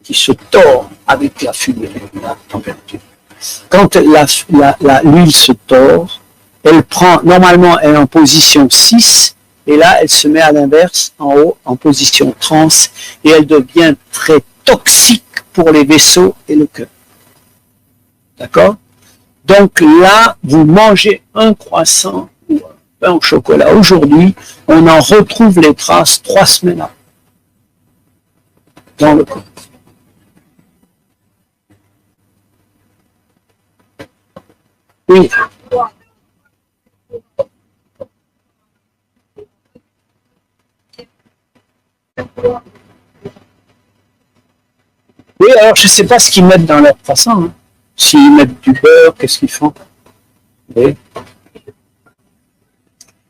qui se tord avec la fumée, la température. Quand l'huile se tord, elle prend, normalement elle est en position 6, et là elle se met à l'inverse, en haut, en position trans, et elle devient très toxique pour les vaisseaux et le cœur. D'accord? Donc là, vous mangez un croissant ou un pain au chocolat. Aujourd'hui, on en retrouve les traces 3 semaines après. Dans le corps. Oui. Oui, alors je ne sais pas ce qu'ils mettent dans leur croissant. Hein. S'ils mettent du beurre, qu'est-ce qu'ils font? Oui.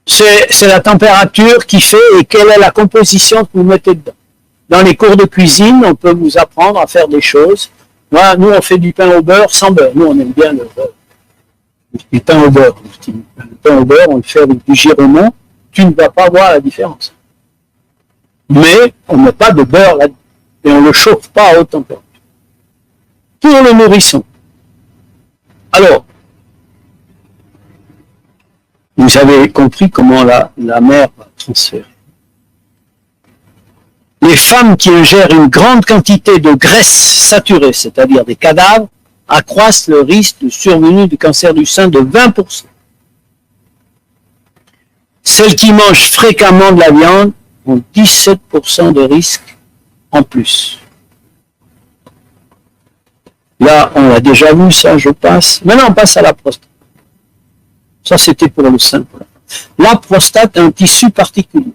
C'est la température qui fait et quelle est la composition que vous mettez dedans. Dans les cours de cuisine, on peut vous apprendre à faire des choses. Moi, nous, on fait du pain au beurre sans beurre. Nous, on aime bien le beurre. Du pain au beurre. Le pain au beurre, on le fait avec du giromont. Tu ne vas pas voir la différence. Mais on ne met pas de beurre là-dedans. Et on ne le chauffe pas à haute température. Pour le nourrisson. Alors, vous avez compris comment la mère va transférer. Les femmes qui ingèrent une grande quantité de graisse saturée, c'est-à-dire des cadavres, accroissent le risque de survenue du cancer du sein de 20%. Celles qui mangent fréquemment de la viande ont 17% de risque en plus. Là, on l'a déjà vu, ça, je passe. Maintenant, on passe à la prostate. Ça, c'était pour le sein. La prostate est un tissu particulier.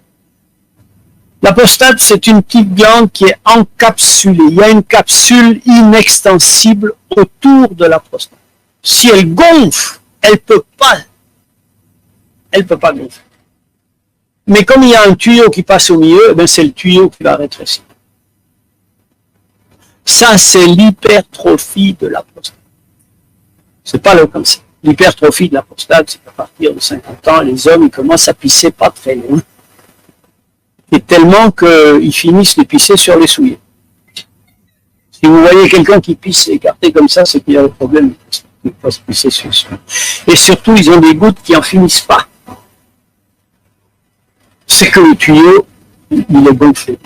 La prostate, c'est une petite glande qui est encapsulée. Il y a une capsule inextensible autour de la prostate. Si elle gonfle, elle peut pas gonfler. Mais comme il y a un tuyau qui passe au milieu, ben c'est le tuyau qui va rétrécir. Ça, c'est l'hypertrophie de la prostate. C'est pas le cancer. L'hypertrophie de la prostate, c'est qu'à partir de 50 ans, les hommes ils commencent à pisser pas très loin. Et tellement qu'ils finissent de pisser sur les souliers. Si vous voyez quelqu'un qui pisse écarté comme ça, c'est qu'il y a un problème. Il faut se pisser sur les souliers. Et surtout, ils ont des gouttes qui en finissent pas. C'est que le tuyau, il est gonflé.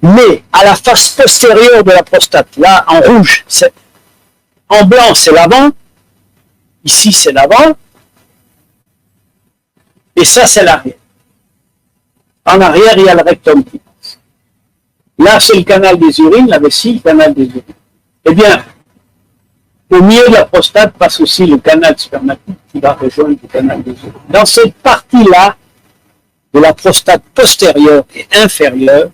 Mais à la face postérieure de la prostate, là, en rouge, en blanc, c'est l'avant. Ici, c'est l'avant. Et ça, c'est l'arrière. En arrière, il y a le rectum qui passe. Là, c'est le canal des urines, la vessie, le canal des urines. Eh bien, au milieu de la prostate passe aussi le canal spermatique qui va rejoindre le canal des urines. Dans cette partie-là, de la prostate postérieure et inférieure,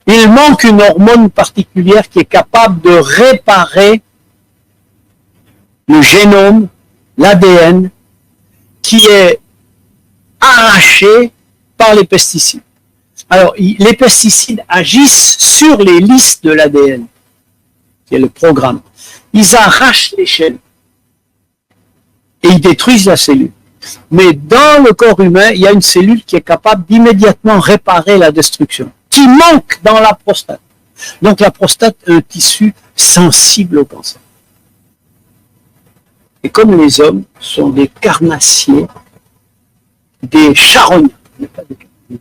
il manque une hormone particulière qui est capable de réparer le génome, l'ADN, qui est arraché par les pesticides. Alors, les pesticides agissent sur les listes de l'ADN, qui est le programme. Ils arrachent les chaînes et ils détruisent la cellule. Mais dans le corps humain, il y a une cellule qui est capable d'immédiatement réparer la destruction, qui manque dans la prostate. Donc la prostate est un tissu sensible au cancer. Et comme les hommes sont des carnassiers, des charognards,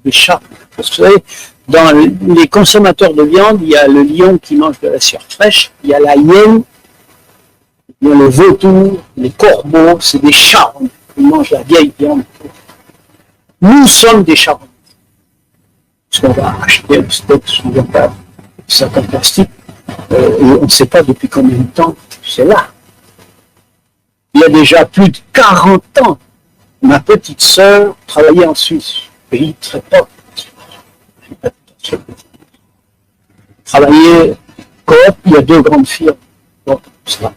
des chats. Parce que vous savez, dans les consommateurs de viande, il y a le lion qui mange de la chair fraîche, il y a la hyène, il y a le vautour, les corbeaux, c'est des charognards. Ils mangent la vieille viande. Nous sommes des charognards. Parce qu'on va acheter un steak sous un sac en plastique, et on ne sait pas depuis combien de temps c'est là. Il y a déjà plus de 40 ans, ma petite sœur travaillait en Suisse, pays très pauvre. Travaillait coop, il y a 2 grandes firmes. Bon, ça,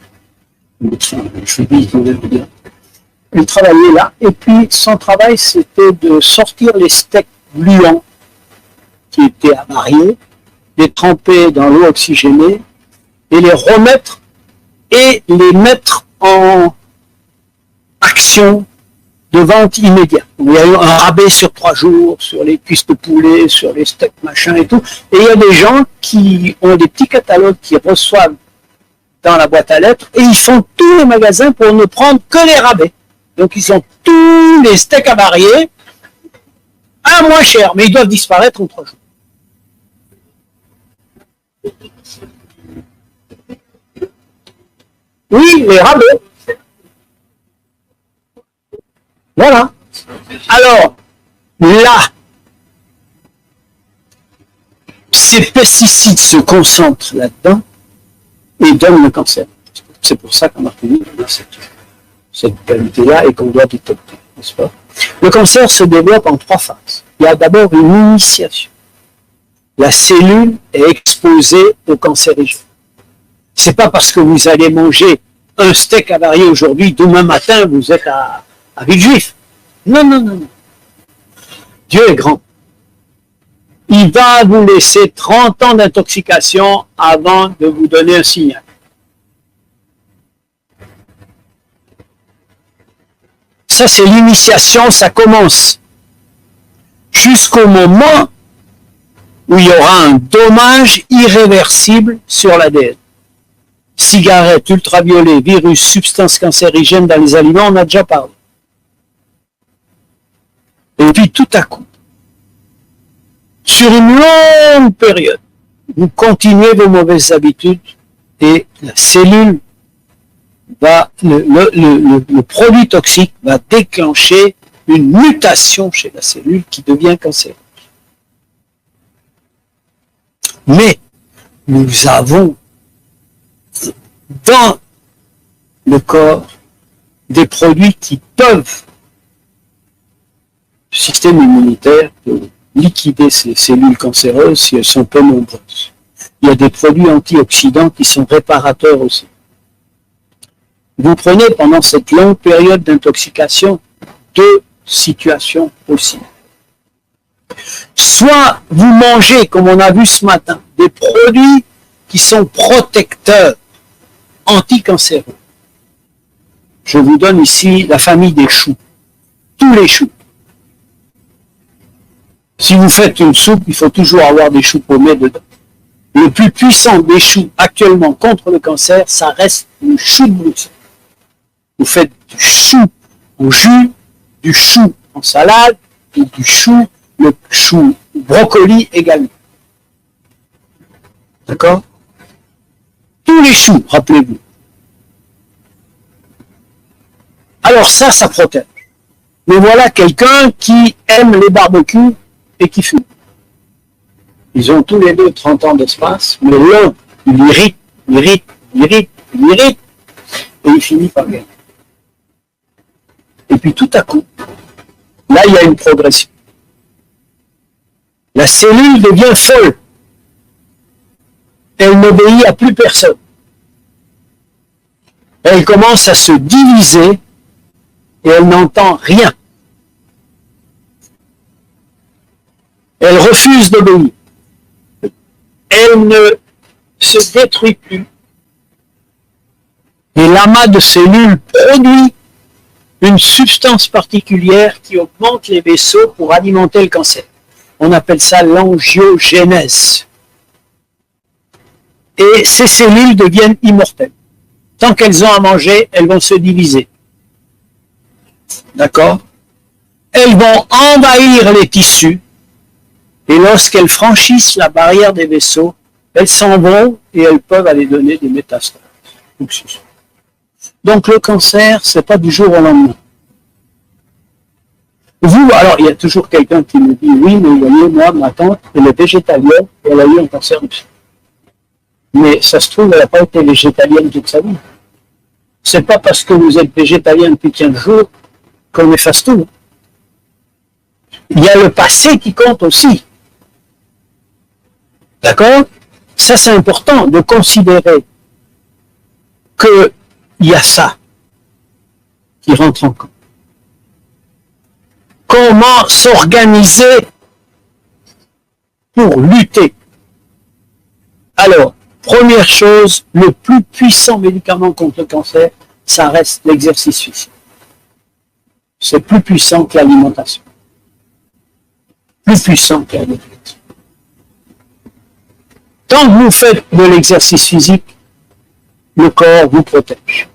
je dis, elle travaillait là, et puis son travail c'était de sortir les steaks gluants qui étaient avariés, les tremper dans l'eau oxygénée et les remettre et les mettre en action de vente immédiate. Il y a eu un rabais sur 3 jours, sur les cuisses de poulet, sur les steaks machin et tout. Et il y a des gens qui ont des petits catalogues qui reçoivent dans la boîte à lettres et ils font tous les magasins pour ne prendre que les rabais. Donc ils ont tous les steaks avariés à moins cher, mais ils doivent disparaître en 3 jours. Oui, les rabais. Voilà. Alors, là, ces pesticides se concentrent là-dedans et donnent le cancer. C'est pour ça qu'on a retenu cette qualité-là et qu'on doit détecter, n'est-ce pas? Le cancer se développe en 3 phases. Il y a d'abord une initiation. La cellule est exposée au cancérigène. C'est pas parce que vous allez manger un steak avarié aujourd'hui, demain matin, vous êtes à Villejuif. Non, non, non, non. Dieu est grand. Il va vous laisser 30 ans d'intoxication avant de vous donner un signal. Ça, c'est l'initiation, ça commence jusqu'au moment où il y aura un dommage irréversible sur l'ADN. Cigarettes, ultraviolets, virus, substances cancérigènes dans les aliments, on a déjà parlé. Et puis tout à coup, sur une longue période, vous continuez vos mauvaises habitudes et la cellule va, le produit toxique va déclencher une mutation chez la cellule qui devient cancéreuse. Mais nous avons dans le corps des produits qui peuvent, le système immunitaire peut liquider ces cellules cancéreuses si elles sont peu nombreuses. Il y a des produits antioxydants qui sont réparateurs aussi. Vous prenez pendant cette longue période d'intoxication deux situations possibles. Soit vous mangez, comme on a vu ce matin, des produits qui sont protecteurs, anticancéreux. Je vous donne ici la famille des choux, tous les choux. Si vous faites une soupe, il faut toujours avoir des choux paumés dedans. Le plus puissant des choux actuellement contre le cancer, ça reste le chou de Bruxelles. Vous faites du chou au jus, du chou en salade, et du chou, le chou brocoli également. D'accord? Tous les choux, rappelez-vous. Alors ça protège. Mais voilà quelqu'un qui aime les barbecues et qui fume. Ils ont tous les deux 30 ans d'espace, mais l'un, il irrite, et il finit par gagner. Et puis tout à coup, là il y a une progression. La cellule devient folle. Elle n'obéit à plus personne. Elle commence à se diviser et elle n'entend rien. Elle refuse d'obéir. Elle ne se détruit plus. Et l'amas de cellules produit une substance particulière qui augmente les vaisseaux pour alimenter le cancer. On appelle ça l'angiogénèse. Et ces cellules deviennent immortelles. Tant qu'elles ont à manger, elles vont se diviser. D'accord? Elles vont envahir les tissus. Et lorsqu'elles franchissent la barrière des vaisseaux, elles s'en vont et elles peuvent aller donner des métastases. Donc le cancer, c'est pas du jour au lendemain. Vous, alors il y a toujours quelqu'un qui me dit, oui, mais voyez, moi, ma tante, elle est végétalienne et elle a eu un cancer du sein. Mais ça se trouve, elle n'a pas été végétalienne toute sa vie. C'est pas parce que vous êtes végétalien depuis 15 jours qu'on efface tout. Il y a le passé qui compte aussi. D'accord? Ça, c'est important de considérer qu'il y a ça qui rentre en compte. Comment s'organiser pour lutter? Alors, première chose, le plus puissant médicament contre le cancer, ça reste l'exercice physique. C'est plus puissant que l'alimentation. Plus puissant que l'alimentation. Tant que vous faites de l'exercice physique, le corps vous protège.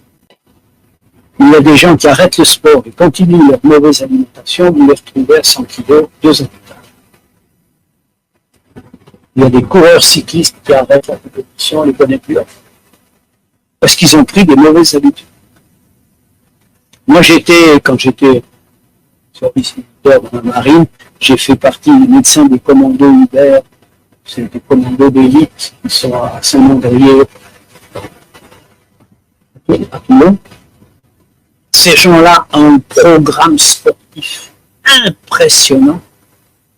Il y a des gens qui arrêtent le sport et continuent leur mauvaise alimentation, vous les retrouvez à 100 kg 2 ans plus tard. Il y a des coureurs cyclistes qui arrêtent la compétition, on ne les connaît plus. Parce qu'ils ont pris des mauvaises habitudes. Moi, quand j'étais service militaire dans la marine, j'ai fait partie des médecins des commandos Hubert. C'est des commandos d'élite qui sont à Saint-Mandrier, à Toulon. Ces gens-là ont un programme sportif impressionnant.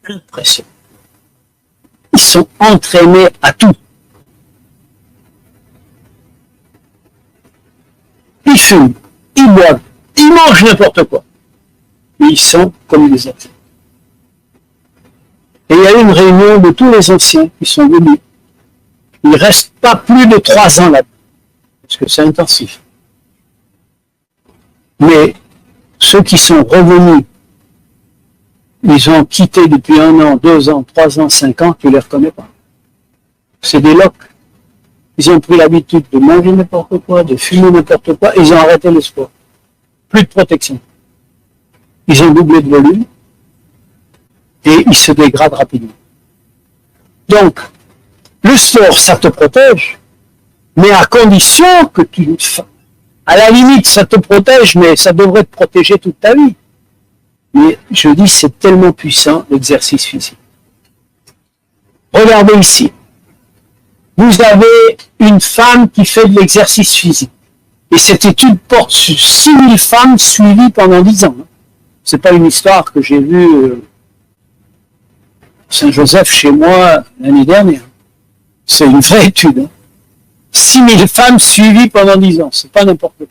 Impressionnant. Ils sont entraînés à tout. Ils fument, ils boivent, ils mangent n'importe quoi. Mais ils sont comme des athlètes. Et il y a eu une réunion de tous les anciens qui sont venus. Il ne reste pas plus de 3 ans là-dedans, parce que c'est intensif. Mais ceux qui sont revenus, ils ont quitté depuis 1 an, 2 ans, 3 ans, 5 ans, tu ne les reconnais pas. C'est des locs. Ils ont pris l'habitude de manger n'importe quoi, de fumer n'importe quoi, et ils ont arrêté le sport. Plus de protection. Ils ont doublé de volume, et ils se dégradent rapidement. Donc, le sport, ça te protège, mais à condition que tu... À la limite, ça te protège, mais ça devrait te protéger toute ta vie. Mais je dis, c'est tellement puissant, l'exercice physique. Regardez ici. Vous avez une femme qui fait de l'exercice physique. Et cette étude porte sur 6000 femmes suivies pendant 10 ans. C'est pas une histoire que j'ai vue Saint-Joseph chez moi l'année dernière. C'est une vraie étude. 6000 femmes suivies pendant 10 ans. C'est pas n'importe quoi.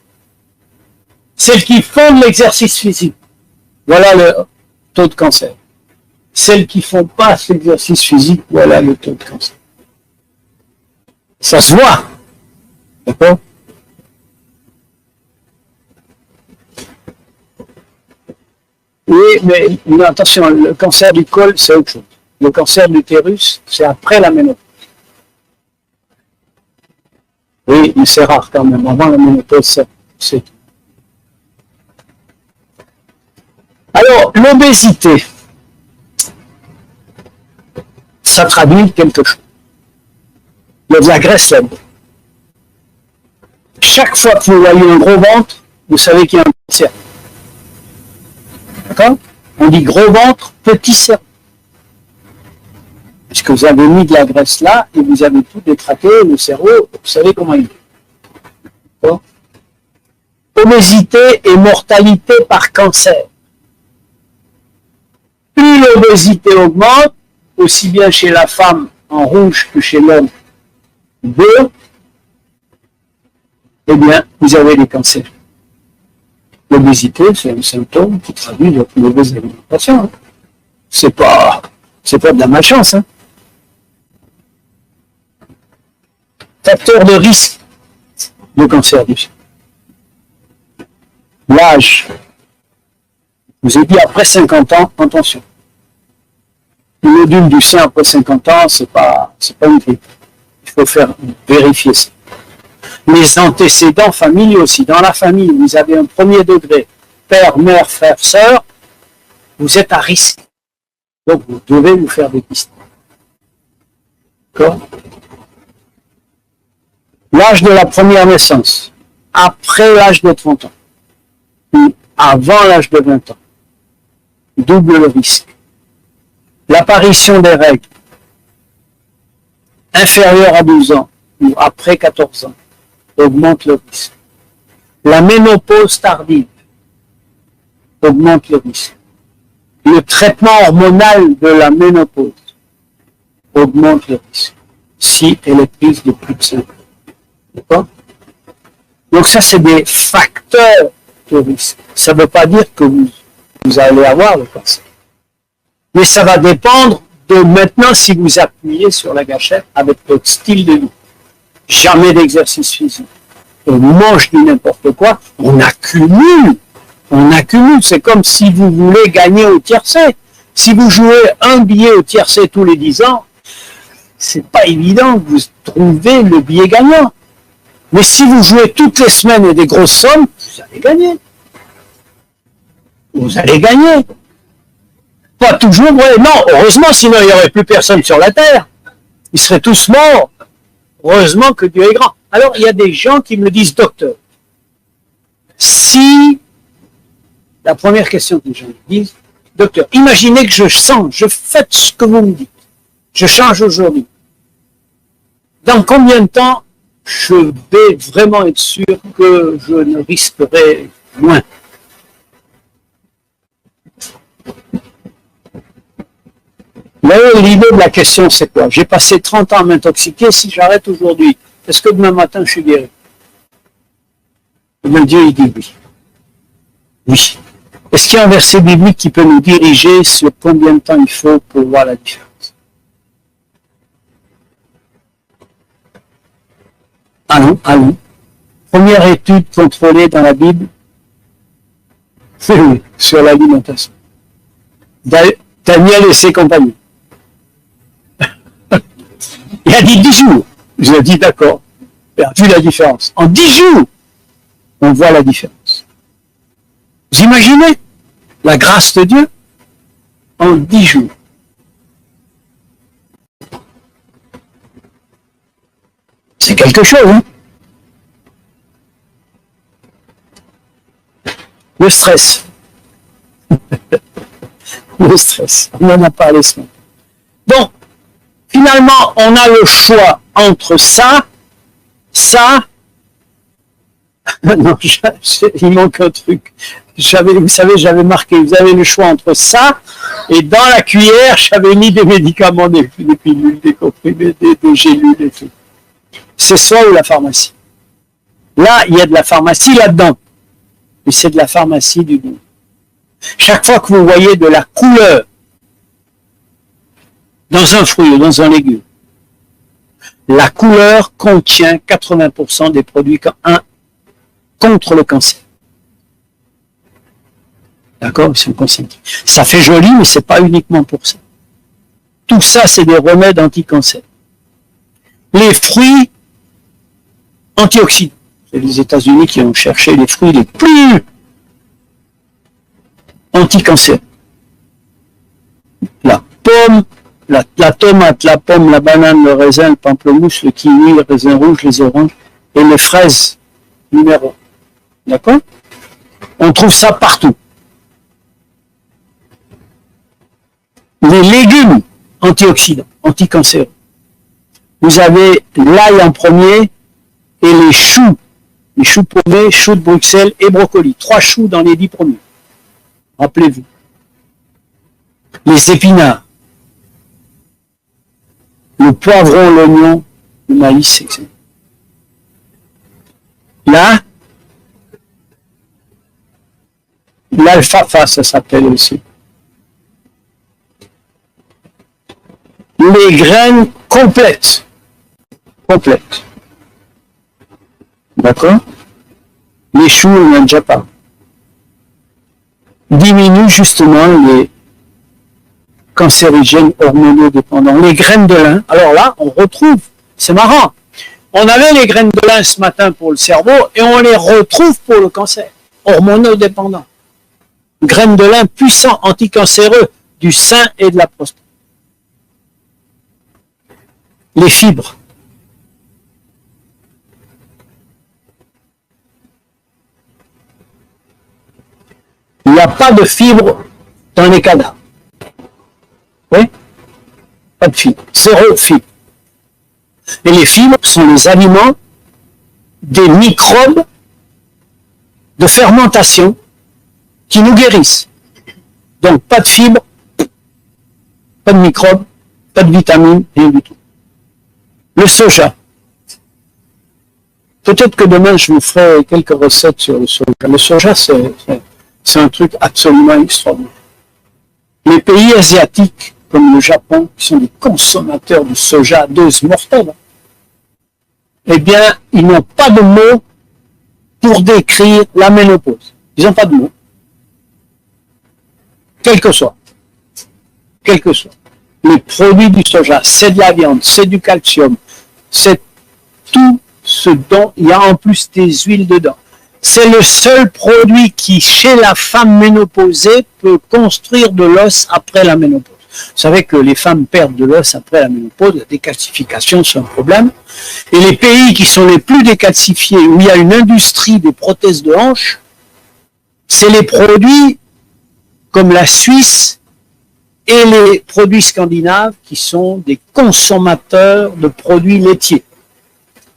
Celles qui font de l'exercice physique, voilà le taux de cancer. Celles qui font pas cet exercice physique, voilà le taux de cancer. Ça se voit. D'accord? Oui, mais attention, le cancer du col, c'est autre chose. Le cancer de l'utérus, c'est après la ménopause. Oui, mais c'est rare quand même. Avant la ménopause, c'est tout. Alors, l'obésité, ça traduit quelque chose. Il y a de la graisse là-dedans. Chaque fois que vous voyez un gros ventre, vous savez qu'il y a un petit cerveau. D'accord? On dit gros ventre, petit cerveau. Parce que vous avez mis de la graisse là et vous avez tout détraqué, le cerveau, vous savez comment il est. D'accord? Obésité et mortalité par cancer. Plus l'obésité augmente, aussi bien chez la femme en rouge que chez l'homme bleu, eh bien, vous avez des cancers. L'obésité, c'est un symptôme qui traduit votre mauvaise alimentation. Hein. C'est pas de la malchance. Hein. Facteur de risque de cancer du sein. L'âge. Je vous ai dit après 50 ans, attention. Le nodule du sein après 50 ans, c'est pas une grippe. Il faut faire vérifier ça. Les antécédents familiaux aussi. Dans la famille, vous avez un premier degré, père, mère, frère, sœur, vous êtes à risque. Donc, vous devez vous faire dépister. D'accord? L'âge de la première naissance, après l'âge de 30 ans, ou avant l'âge de 20 ans, double le risque. L'apparition des règles, inférieures à 12 ans, ou après 14 ans, augmente le risque. La ménopause tardive augmente le risque. Le traitement hormonal de la ménopause augmente le risque, si elle est prise de plus de 5 ans. D'accord? Donc ça, c'est des facteurs de risque. Ça ne veut pas dire que vous allez avoir le cancer. Mais ça va dépendre de maintenant si vous appuyez sur la gâchette avec votre style de vie. Jamais d'exercice physique. On mange du n'importe quoi, on accumule. C'est comme si vous voulez gagner au tiercé. Si vous jouez un billet au tiercé tous les 10 ans, c'est pas évident que vous trouvez le billet gagnant. Mais si vous jouez toutes les semaines et des grosses sommes, vous allez gagner. Vous allez gagner. Pas toujours, ouais. Non, heureusement, sinon il n'y aurait plus personne sur la terre. Ils seraient tous morts. Heureusement que Dieu est grand. Alors, il y a des gens qui me disent, docteur, si, la première question que les gens me disent, docteur, imaginez que je change, je fais ce que vous me dites. Je change aujourd'hui. Dans combien de temps je vais vraiment être sûr que je ne risquerai moins? L'idée de la question, c'est quoi? J'ai passé 30 ans à m'intoxiquer, si j'arrête aujourd'hui, est-ce que demain matin, je suis guéri? Le Dieu, il dit oui. Oui. Est-ce qu'il y a un verset biblique qui peut nous diriger sur combien de temps il faut pour voir la différence? Allons. Première étude contrôlée dans la Bible, c'est oui, sur l'alimentation. Daniel et ses compagnons. Il a dit 10 jours. Je lui ai dit d'accord. Il a vu la différence. En 10 jours, on voit la différence. Vous imaginez la grâce de Dieu en 10 jours. C'est quelque chose, hein? Le stress. Le stress. On n'en a pas les semaines. Donc, finalement, on a le choix entre ça. Non, il manque un truc. vous savez, j'avais marqué, vous avez le choix entre ça et dans la cuillère, j'avais mis des médicaments, des pilules, des comprimés, des gélules et tout. C'est ça ou la pharmacie. Là, il y a de la pharmacie là-dedans. Mais c'est de la pharmacie du goût. Chaque fois que vous voyez de la couleur dans un fruit ou dans un légume, la couleur contient 80% des produits contre le cancer. D'accord? Ils sont consentis. Ça fait joli, mais c'est pas uniquement pour ça. Tout ça, c'est des remèdes anti-cancer. Les fruits antioxydants. C'est les États-Unis qui ont cherché les fruits les plus anti-cancer. La pomme, la tomate, la pomme, la banane, le raisin, le pamplemousse, le kiwi, le raisin rouge, les oranges et les fraises numéro 1. D'accord? On trouve ça partout. Les légumes antioxydants, anticancéreux. Vous avez l'ail en premier et les choux paumés, choux de Bruxelles et brocolis. 3 choux dans les 10 premiers. Rappelez-vous. Les épinards, le poivron, l'oignon, le maïs, etc. Là, l'alfalfa, ça s'appelle aussi. Les graines complètes. D'accord? Les choux, on n'en a déjà pas. Diminuent justement les cancérigènes hormonodépendants. Les graines de lin, alors là, on retrouve, c'est marrant, on avait les graines de lin ce matin pour le cerveau et on les retrouve pour le cancer, hormonodépendants. Graines de lin puissants, anticancéreux du sein et de la prostate. Les fibres. Il n'y a pas de fibres dans les cadavres. Oui? Pas de fibres. 0 fibres. Et les fibres sont les aliments des microbes de fermentation qui nous guérissent. Donc, pas de fibres, pas de microbes, pas de vitamines, rien du tout. Le soja. Peut-être que demain, je vous ferai quelques recettes sur le soja. Le soja, c'est un truc absolument extraordinaire. Les pays asiatiques, comme le Japon, qui sont des consommateurs de soja à dose mortelle, eh bien, ils n'ont pas de mots pour décrire la ménopause. Ils n'ont pas de mots. Quel que soit. Les produits du soja, c'est de la viande, c'est du calcium, c'est tout ce dont il y a en plus des huiles dedans. C'est le seul produit qui, chez la femme ménopausée, peut construire de l'os après la ménopause. Vous savez que les femmes perdent de l'os après la ménopause, la décalcification, c'est un problème. Et les pays qui sont les plus décalcifiés, où il y a une industrie des prothèses de hanches, c'est les produits comme la Suisse et les produits scandinaves qui sont des consommateurs de produits laitiers.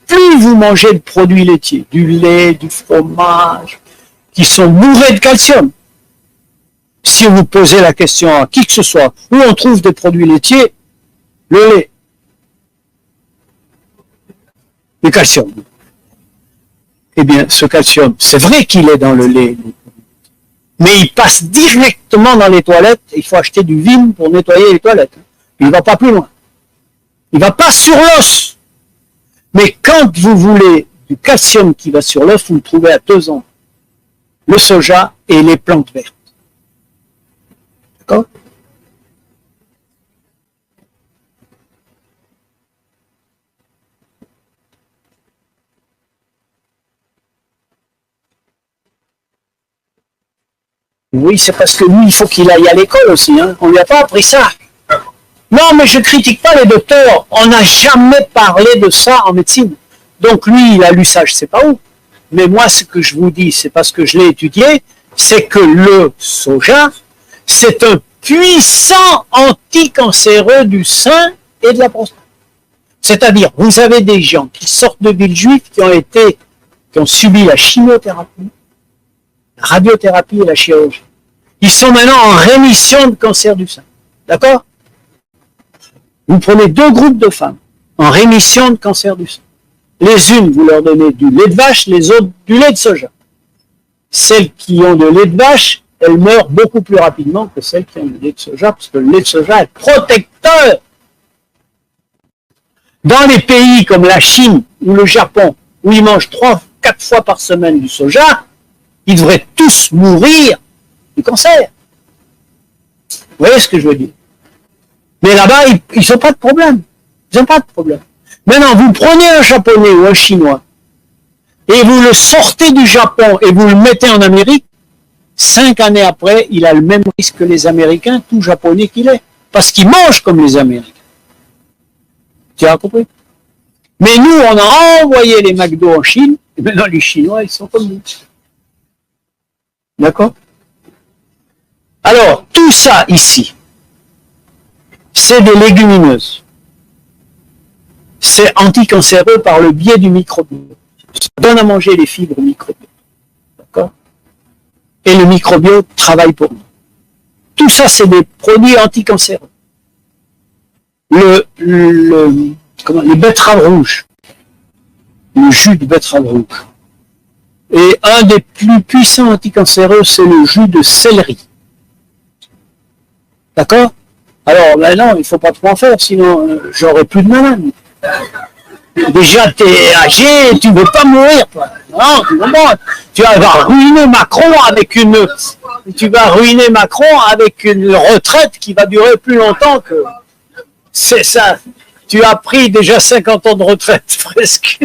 Plus vous mangez de produits laitiers, du lait, du fromage, qui sont bourrés de calcium. Si vous posez la question à qui que ce soit, où on trouve des produits laitiers, le lait, le calcium. Eh bien, ce calcium, c'est vrai qu'il est dans le lait, mais il passe directement dans les toilettes. Il faut acheter du Vim pour nettoyer les toilettes. Il ne va pas plus loin. Il ne va pas sur l'os. Mais quand vous voulez du calcium qui va sur l'os, vous le trouvez à 2 ans. Le soja et les plantes vertes. D'accord? Oui, c'est parce que lui, il faut qu'il aille à l'école aussi. Hein. On ne lui a pas appris ça. Non, mais je ne critique pas les docteurs. On n'a jamais parlé de ça en médecine. Donc lui, il a lu ça, je ne sais pas où. Mais moi, ce que je vous dis, c'est parce que je l'ai étudié, c'est que le soja, c'est un puissant anticancéreux du sein et de la prostate. C'est-à-dire, vous avez des gens qui sortent de villes juives, qui ont subi la chimiothérapie, radiothérapie et la chirurgie. Ils sont maintenant en rémission de cancer du sein. D'accord? Vous prenez 2 groupes de femmes en rémission de cancer du sein. Les unes, vous leur donnez du lait de vache, les autres du lait de soja. Celles qui ont de lait de vache, elles meurent beaucoup plus rapidement que celles qui ont du lait de soja, parce que le lait de soja est protecteur. Dans les pays comme la Chine ou le Japon, où ils mangent 3-4 fois par semaine du soja, ils devraient tous mourir du cancer. Vous voyez ce que je veux dire? Mais là-bas, ils n'ont pas de problème. Ils n'ont pas de problème. Maintenant, vous prenez un Japonais ou un Chinois, et vous le sortez du Japon et vous le mettez en Amérique, 5 années après, il a le même risque que les Américains, tout Japonais qu'il est. Parce qu'il mange comme les Américains. Tu as compris? Mais nous, on a envoyé les McDo en Chine, et maintenant les Chinois, ils sont comme nous. D'accord? Alors, tout ça ici, c'est des légumineuses. C'est anticancéreux par le biais du microbiote. Ça donne à manger les fibres microbiote. D'accord? Et le microbiote travaille pour nous. Tout ça, c'est des produits anticancéreux. Les betteraves rouges, le jus de betterave rouge. Et un des plus puissants anticancéreux, c'est le jus de céleri. D'accord? Alors, maintenant, il ne faut pas trop en faire, sinon j'aurai plus de malade. Déjà, tu es âgé, tu ne veux pas mourir, toi. Non, tu vas ruiner Macron avec une retraite qui va durer plus longtemps que... C'est ça. Tu as pris déjà 50 ans de retraite, presque.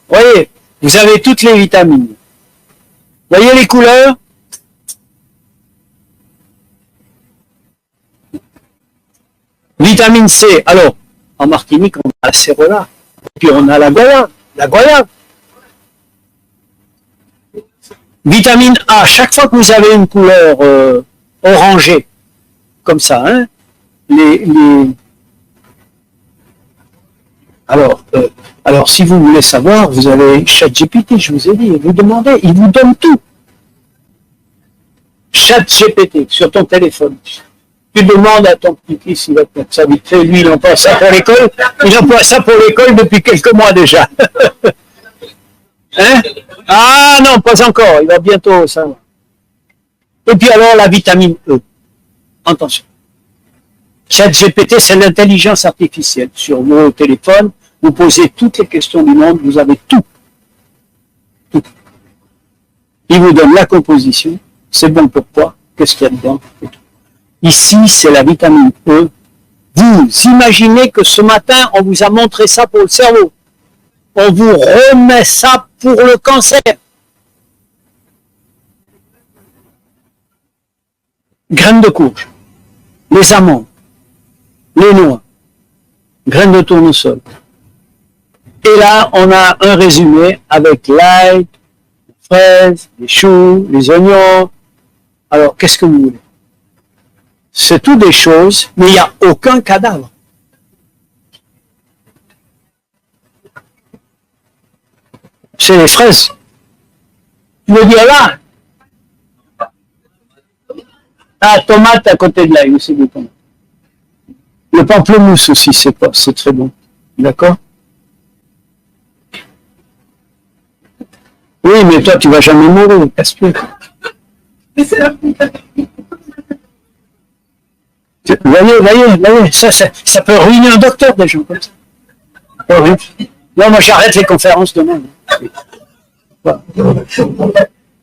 Voyez, vous avez toutes les vitamines. Voyez les couleurs? Vitamine C. Alors, en Martinique, on a la cérola. Puis on a la goyave. La goyave. Vitamine A. Chaque fois que vous avez une couleur orangée, comme ça, hein, alors, si vous voulez savoir, vous avez ChatGPT, je vous ai dit, vous demandez, il vous donne tout. ChatGPT, sur ton téléphone. Tu demandes à ton petit-fils, il va te mettre ça vite fait, lui, il emploie ça pour l'école. Il emploie ça pour l'école depuis quelques mois déjà. Hein? Ah non, pas encore, il va bientôt savoir. Et puis alors, la vitamine E. Attention. ChatGPT, c'est l'intelligence artificielle. Sur vos téléphones, vous posez toutes les questions du monde, vous avez tout. Tout. Il vous donne la composition, c'est bon pour quoi, qu'est-ce qu'il y a dedans, et tout. Ici, c'est la vitamine E. Vous imaginez que ce matin, on vous a montré ça pour le cerveau. On vous remet ça pour le cancer. Graines de courge, les amandes, les noix, graines de tournesol. Et là, on a un résumé avec l'ail, les fraises, les choux, les oignons. Alors, qu'est-ce que vous voulez? C'est tout des choses, mais il n'y a aucun cadavre. C'est les fraises. Tu veux dire là? Ah, tomate à côté de l'ail, c'est des tomates. Le pamplemousse aussi, c'est très bon. D'accord? Oui, mais toi, tu vas jamais mourir, casse-pied. Voyez, ça peut ruiner un docteur, des gens comme ça. Oh, oui. Non, moi, j'arrête les conférences demain.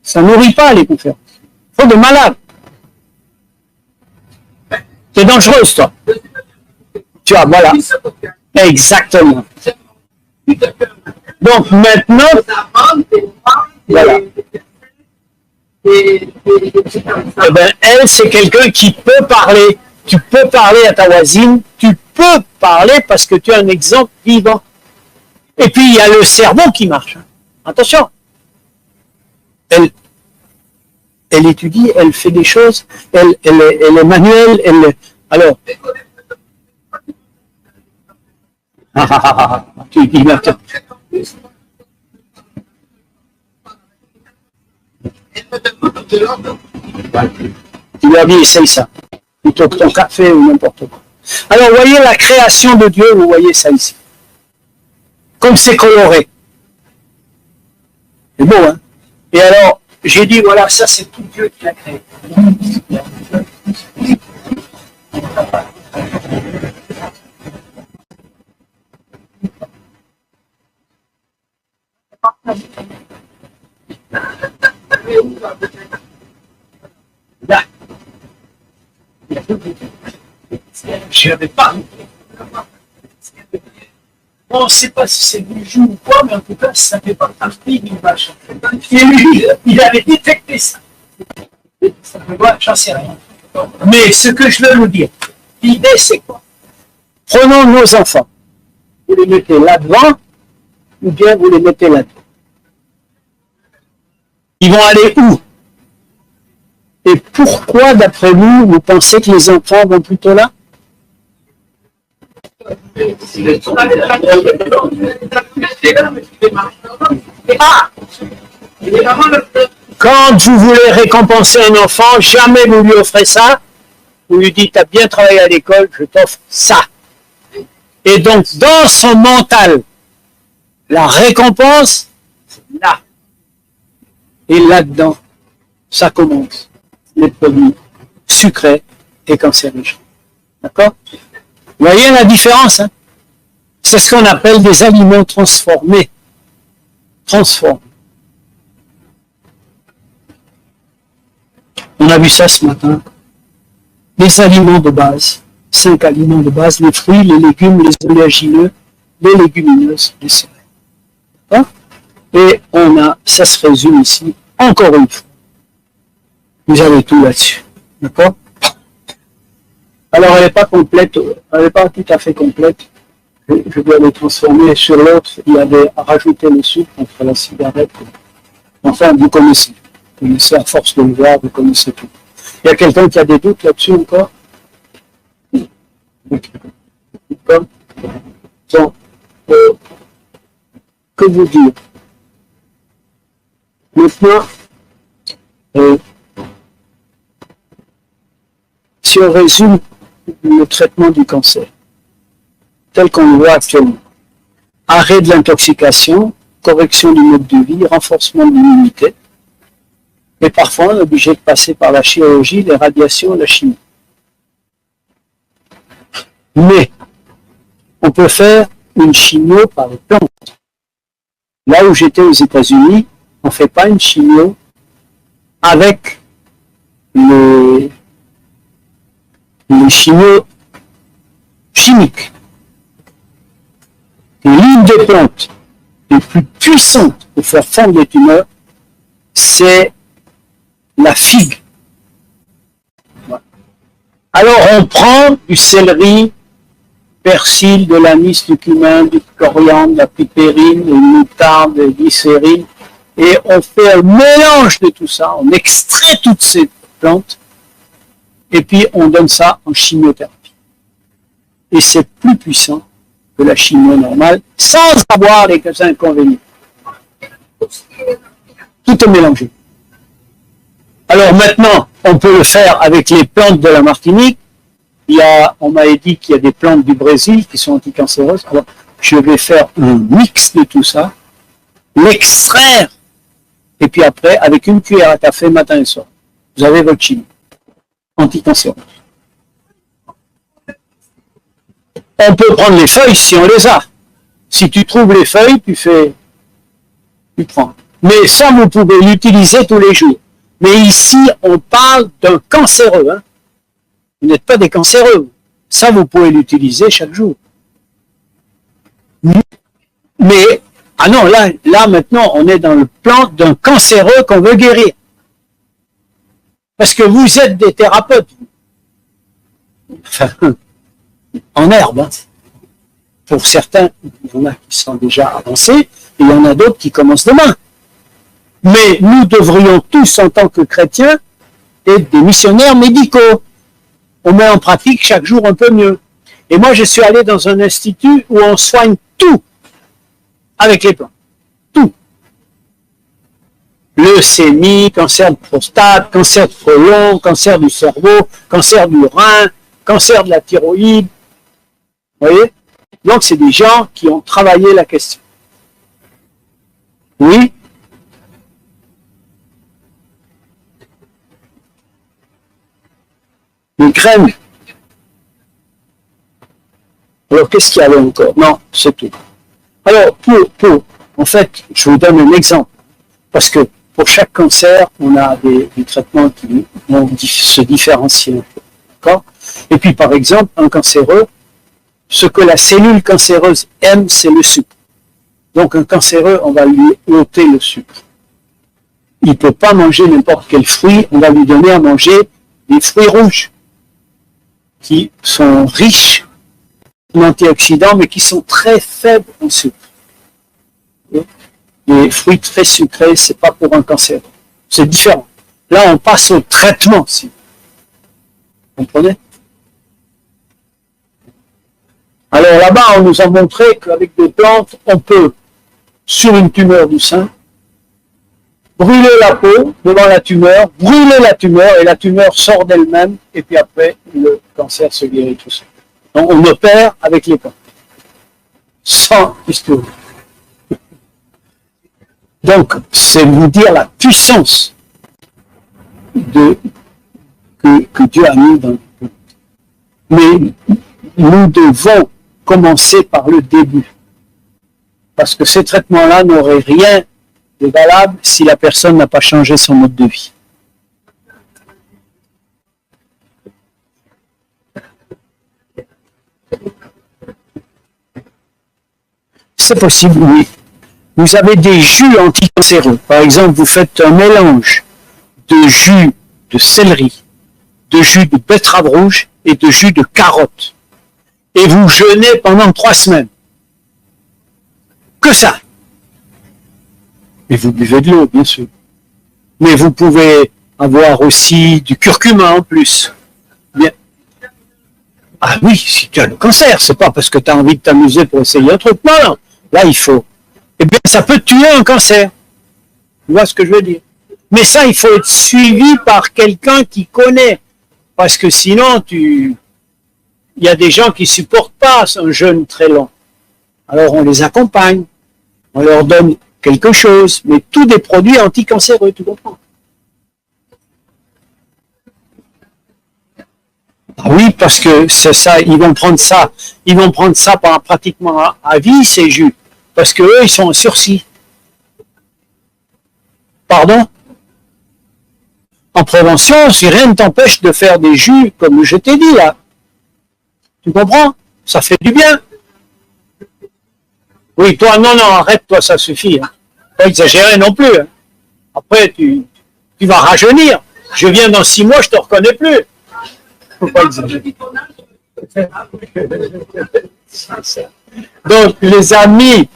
Ça nourrit pas, les conférences. Il faut des malades. C'est dangereuse, toi. Tu vois, voilà. Exactement. Donc, maintenant, voilà. Eh ben, elle, c'est quelqu'un qui peut parler. Tu peux parler à ta voisine, tu peux parler parce que tu as un exemple vivant. Et puis, il y a le cerveau qui marche. Attention. Elle étudie, elle fait des choses, elle est manuelle, alors. Tu dis maintenant. Tu lui as dit, essaye ça, plutôt que ton café ou n'importe quoi. Alors, vous voyez la création de Dieu, vous voyez ça ici. Comme c'est coloré. C'est beau, hein? Et alors, j'ai dit, voilà, ça c'est tout Dieu qui l'a créé. Là. Je n'avais pas. Bon, on ne sait pas si c'est du jeu ou quoi, mais en tout cas, ça ne fait pas partie d'une vache. Et lui, il avait détecté ça. Moi, j'en sais rien. Mais ce que je veux vous dire, l'idée c'est quoi? Prenons nos enfants. Vous les mettez là-devant, ou bien vous les mettez là-dedans. Ils vont aller où? Et pourquoi, d'après vous, vous pensez que les enfants vont plutôt là? Quand vous voulez récompenser un enfant, jamais vous lui offrez ça. Vous lui dites, tu as bien travaillé à l'école, je t'offre ça. Et donc, dans son mental, la récompense, c'est là. Et là-dedans, ça commence. Les produits sucrés et cancérigènes. D'accord? Vous voyez la différence, hein? C'est ce qu'on appelle des aliments transformés. Transformés. On a vu ça ce matin. Les aliments de base. 5 aliments de base, les fruits, les légumes, les oléagineux, les légumineuses, les céréales. D'accord? Et ça se résume ici, encore une fois. Vous avez tout là-dessus. D'accord? Alors, elle n'est pas complète, elle n'est pas tout à fait complète. Je dois les transformer sur l'autre. Il y avait à rajouter le sucre entre la cigarette. Enfin, vous connaissez. Vous connaissez, à force de le voir, vous connaissez tout. Il y a quelqu'un qui a des doutes là-dessus encore? D'accord? Donc, que vous dire? Maintenant, si on résume le traitement du cancer, tel qu'on le voit actuellement, arrêt de l'intoxication, correction du mode de vie, renforcement de l'immunité, et parfois on est obligé de passer par la chirurgie, les radiations et la chimie. Mais on peut faire une chimio par les plantes. Là où j'étais aux États-Unis, on ne fait pas une chimio avec les chimios chimiques. L'une des plantes les plus puissantes pour faire fondre les tumeurs, c'est la figue. Alors on prend du céleri, persil, de l'anis, du cumin, du coriandre, de la pipérine, de moutarde, de glycérine, et on fait un mélange de tout ça, on extrait toutes ces plantes, et puis on donne ça en chimiothérapie. Et c'est plus puissant que la chimio normale, sans avoir les inconvénients. Tout est mélangé. Alors maintenant, on peut le faire avec les plantes de la Martinique. On m'a dit qu'il y a des plantes du Brésil qui sont anticancéreuses. Alors, je vais faire un mix de tout ça, l'extraire, et puis après, avec une cuillère à café matin et soir, vous avez votre chimie anticancéreuse. On peut prendre les feuilles si on les a. Si tu trouves les feuilles, tu prends. Mais ça, vous pouvez l'utiliser tous les jours. Mais ici, on parle d'un cancéreux. Hein. Vous n'êtes pas des cancéreux. Ça, vous pouvez l'utiliser chaque jour. Mais, ah non, là maintenant, on est dans le plan d'un cancéreux qu'on veut guérir. Parce que vous êtes des thérapeutes. Enfin, en herbe. Hein. Pour certains, il y en a qui sont déjà avancés, et il y en a d'autres qui commencent demain. Mais nous devrions tous, en tant que chrétiens, être des missionnaires médicaux. On met en pratique chaque jour un peu mieux. Et moi, je suis allé dans un institut où on soigne tout avec les plantes. Tout. leucémie, cancer de prostate, cancer de côlon, cancer du cerveau, cancer du rein, cancer de la thyroïde. Vous voyez? Donc, c'est des gens qui ont travaillé la question. Oui? Migraine. Alors, qu'est-ce qu'il y avait encore? Non, c'est tout. Alors, en fait, je vous donne un exemple. Parce que pour chaque cancer, on a des traitements qui vont se différencier un peu. D'accord? Et puis, par exemple, un cancéreux, ce que la cellule cancéreuse aime, c'est le sucre. Donc, un cancéreux, on va lui ôter le sucre. Il ne peut pas manger n'importe quel fruit, on va lui donner à manger des fruits rouges qui sont riches en antioxydants, mais qui sont très faibles en sucre. Les fruits très sucrés, c'est pas pour un cancer. C'est différent. Là, on passe au traitement, si vous comprenez? Alors là-bas, on nous a montré qu'avec des plantes, on peut, sur une tumeur du sein, brûler la peau devant la tumeur, brûler la tumeur, et la tumeur sort d'elle-même, et puis après, le cancer se guérit tout seul. Donc, on opère avec les plantes. Sans histoire. Donc, c'est vous dire la puissance que Dieu a mis dans le plantes. Mais nous devons commencer par le début. Parce que ces traitements-là n'auraient rien de valable si la personne n'a pas changé son mode de vie. C'est possible, oui. Vous avez des jus anticancéreux. Par exemple, vous faites un mélange de jus de céleri, de jus de betterave rouge et de jus de carotte. Et vous jeûnez pendant 3 semaines. Que ça. Et vous buvez de l'eau, bien sûr. Mais vous pouvez avoir aussi du curcuma en plus. Bien. Ah oui, si tu as le cancer, c'est pas parce que tu as envie de t'amuser pour essayer un truc. Non. Là, il faut. Eh bien, ça peut tuer un cancer. Tu vois ce que je veux dire? Mais ça, il faut être suivi par quelqu'un qui connaît. Parce que sinon, il y a des gens qui supportent pas un jeûne très long. Alors, on les accompagne. On leur donne quelque chose. Mais tous des produits anticancéreux, tu comprends? Ah oui, parce que c'est ça, ils vont prendre ça pratiquement à vie, ces jus. Parce que eux, ils sont en sursis. Pardon? En prévention, si rien ne t'empêche de faire des jus, comme je t'ai dit là. Tu comprends? Ça fait du bien. Oui, toi, non, arrête, toi, ça suffit. Hein. Pas exagérer non plus. Hein. Après, tu vas rajeunir. Je viens dans 6 mois, je te reconnais plus. Faut pas exagérer. Donc, les amis,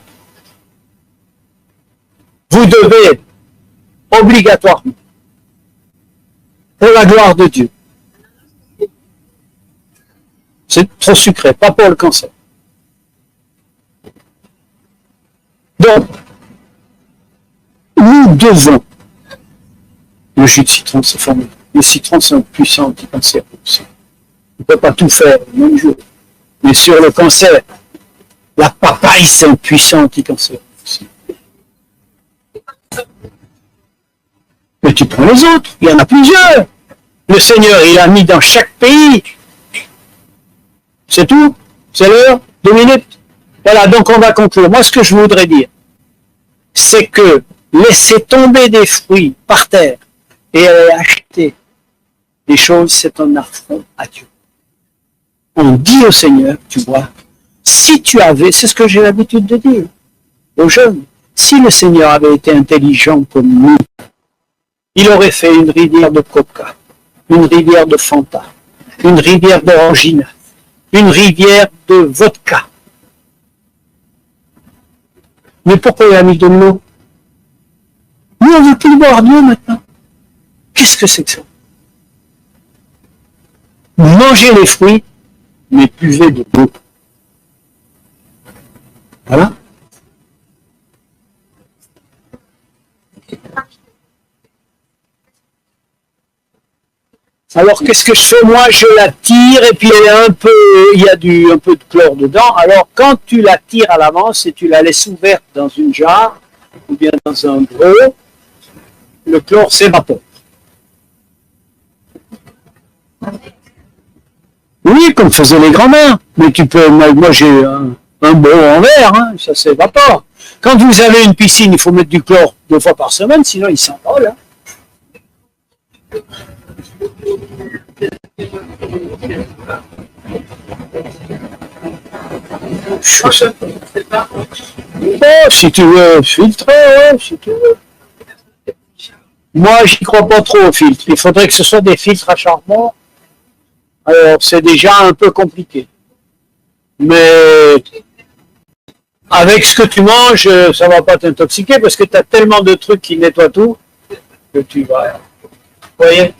vous devez obligatoirement, pour la gloire de Dieu, c'est trop sucré, pas pour le cancer. Donc, nous devons, le jus de citron, c'est formidable. Les citrons sont puissants anti-cancer aussi. On ne peut pas tout faire le même jour. Mais sur le cancer, la papaye, c'est un puissant anti-cancer aussi. Mais tu prends les autres, il y en a plusieurs. Le Seigneur, il a mis dans chaque pays. C'est tout. C'est l'heure. 2 minutes. Voilà, donc on va conclure. Moi, ce que je voudrais dire, c'est que laisser tomber des fruits par terre et acheter des choses, c'est un affront à Dieu. On dit au Seigneur, tu vois, si tu avais, c'est ce que j'ai l'habitude de dire aux jeunes, si le Seigneur avait été intelligent comme nous, il aurait fait une rivière de coca, une rivière de Fanta, une rivière d'orangina, une rivière de vodka. Mais pourquoi il a mis de l'eau? Nous, on ne veut plus boire de l'eau maintenant. Qu'est-ce que c'est que ça? Mangez les fruits, mais buvez de l'eau. Voilà. Alors, qu'est-ce que je fais? Moi, je la tire et puis il y a un peu de chlore dedans. Alors, quand tu la tires à l'avance et tu la laisses ouverte dans une jarre ou bien dans un gros, le chlore s'évapore. Oui, comme faisaient les grands-mères. Mais tu peux, moi j'ai un bol en verre, hein, ça s'évapore. Quand vous avez une piscine, il faut mettre du chlore 2 fois par semaine, sinon il s'envole. Hein. Oh, si tu veux filtrer, ouais, si tu veux. Moi, j'y crois pas trop au filtre. Il faudrait que ce soit des filtres à charbon. Alors, c'est déjà un peu compliqué. Mais avec ce que tu manges, ça va pas t'intoxiquer parce que tu as tellement de trucs qui nettoient tout que tu vas. Vous voyez?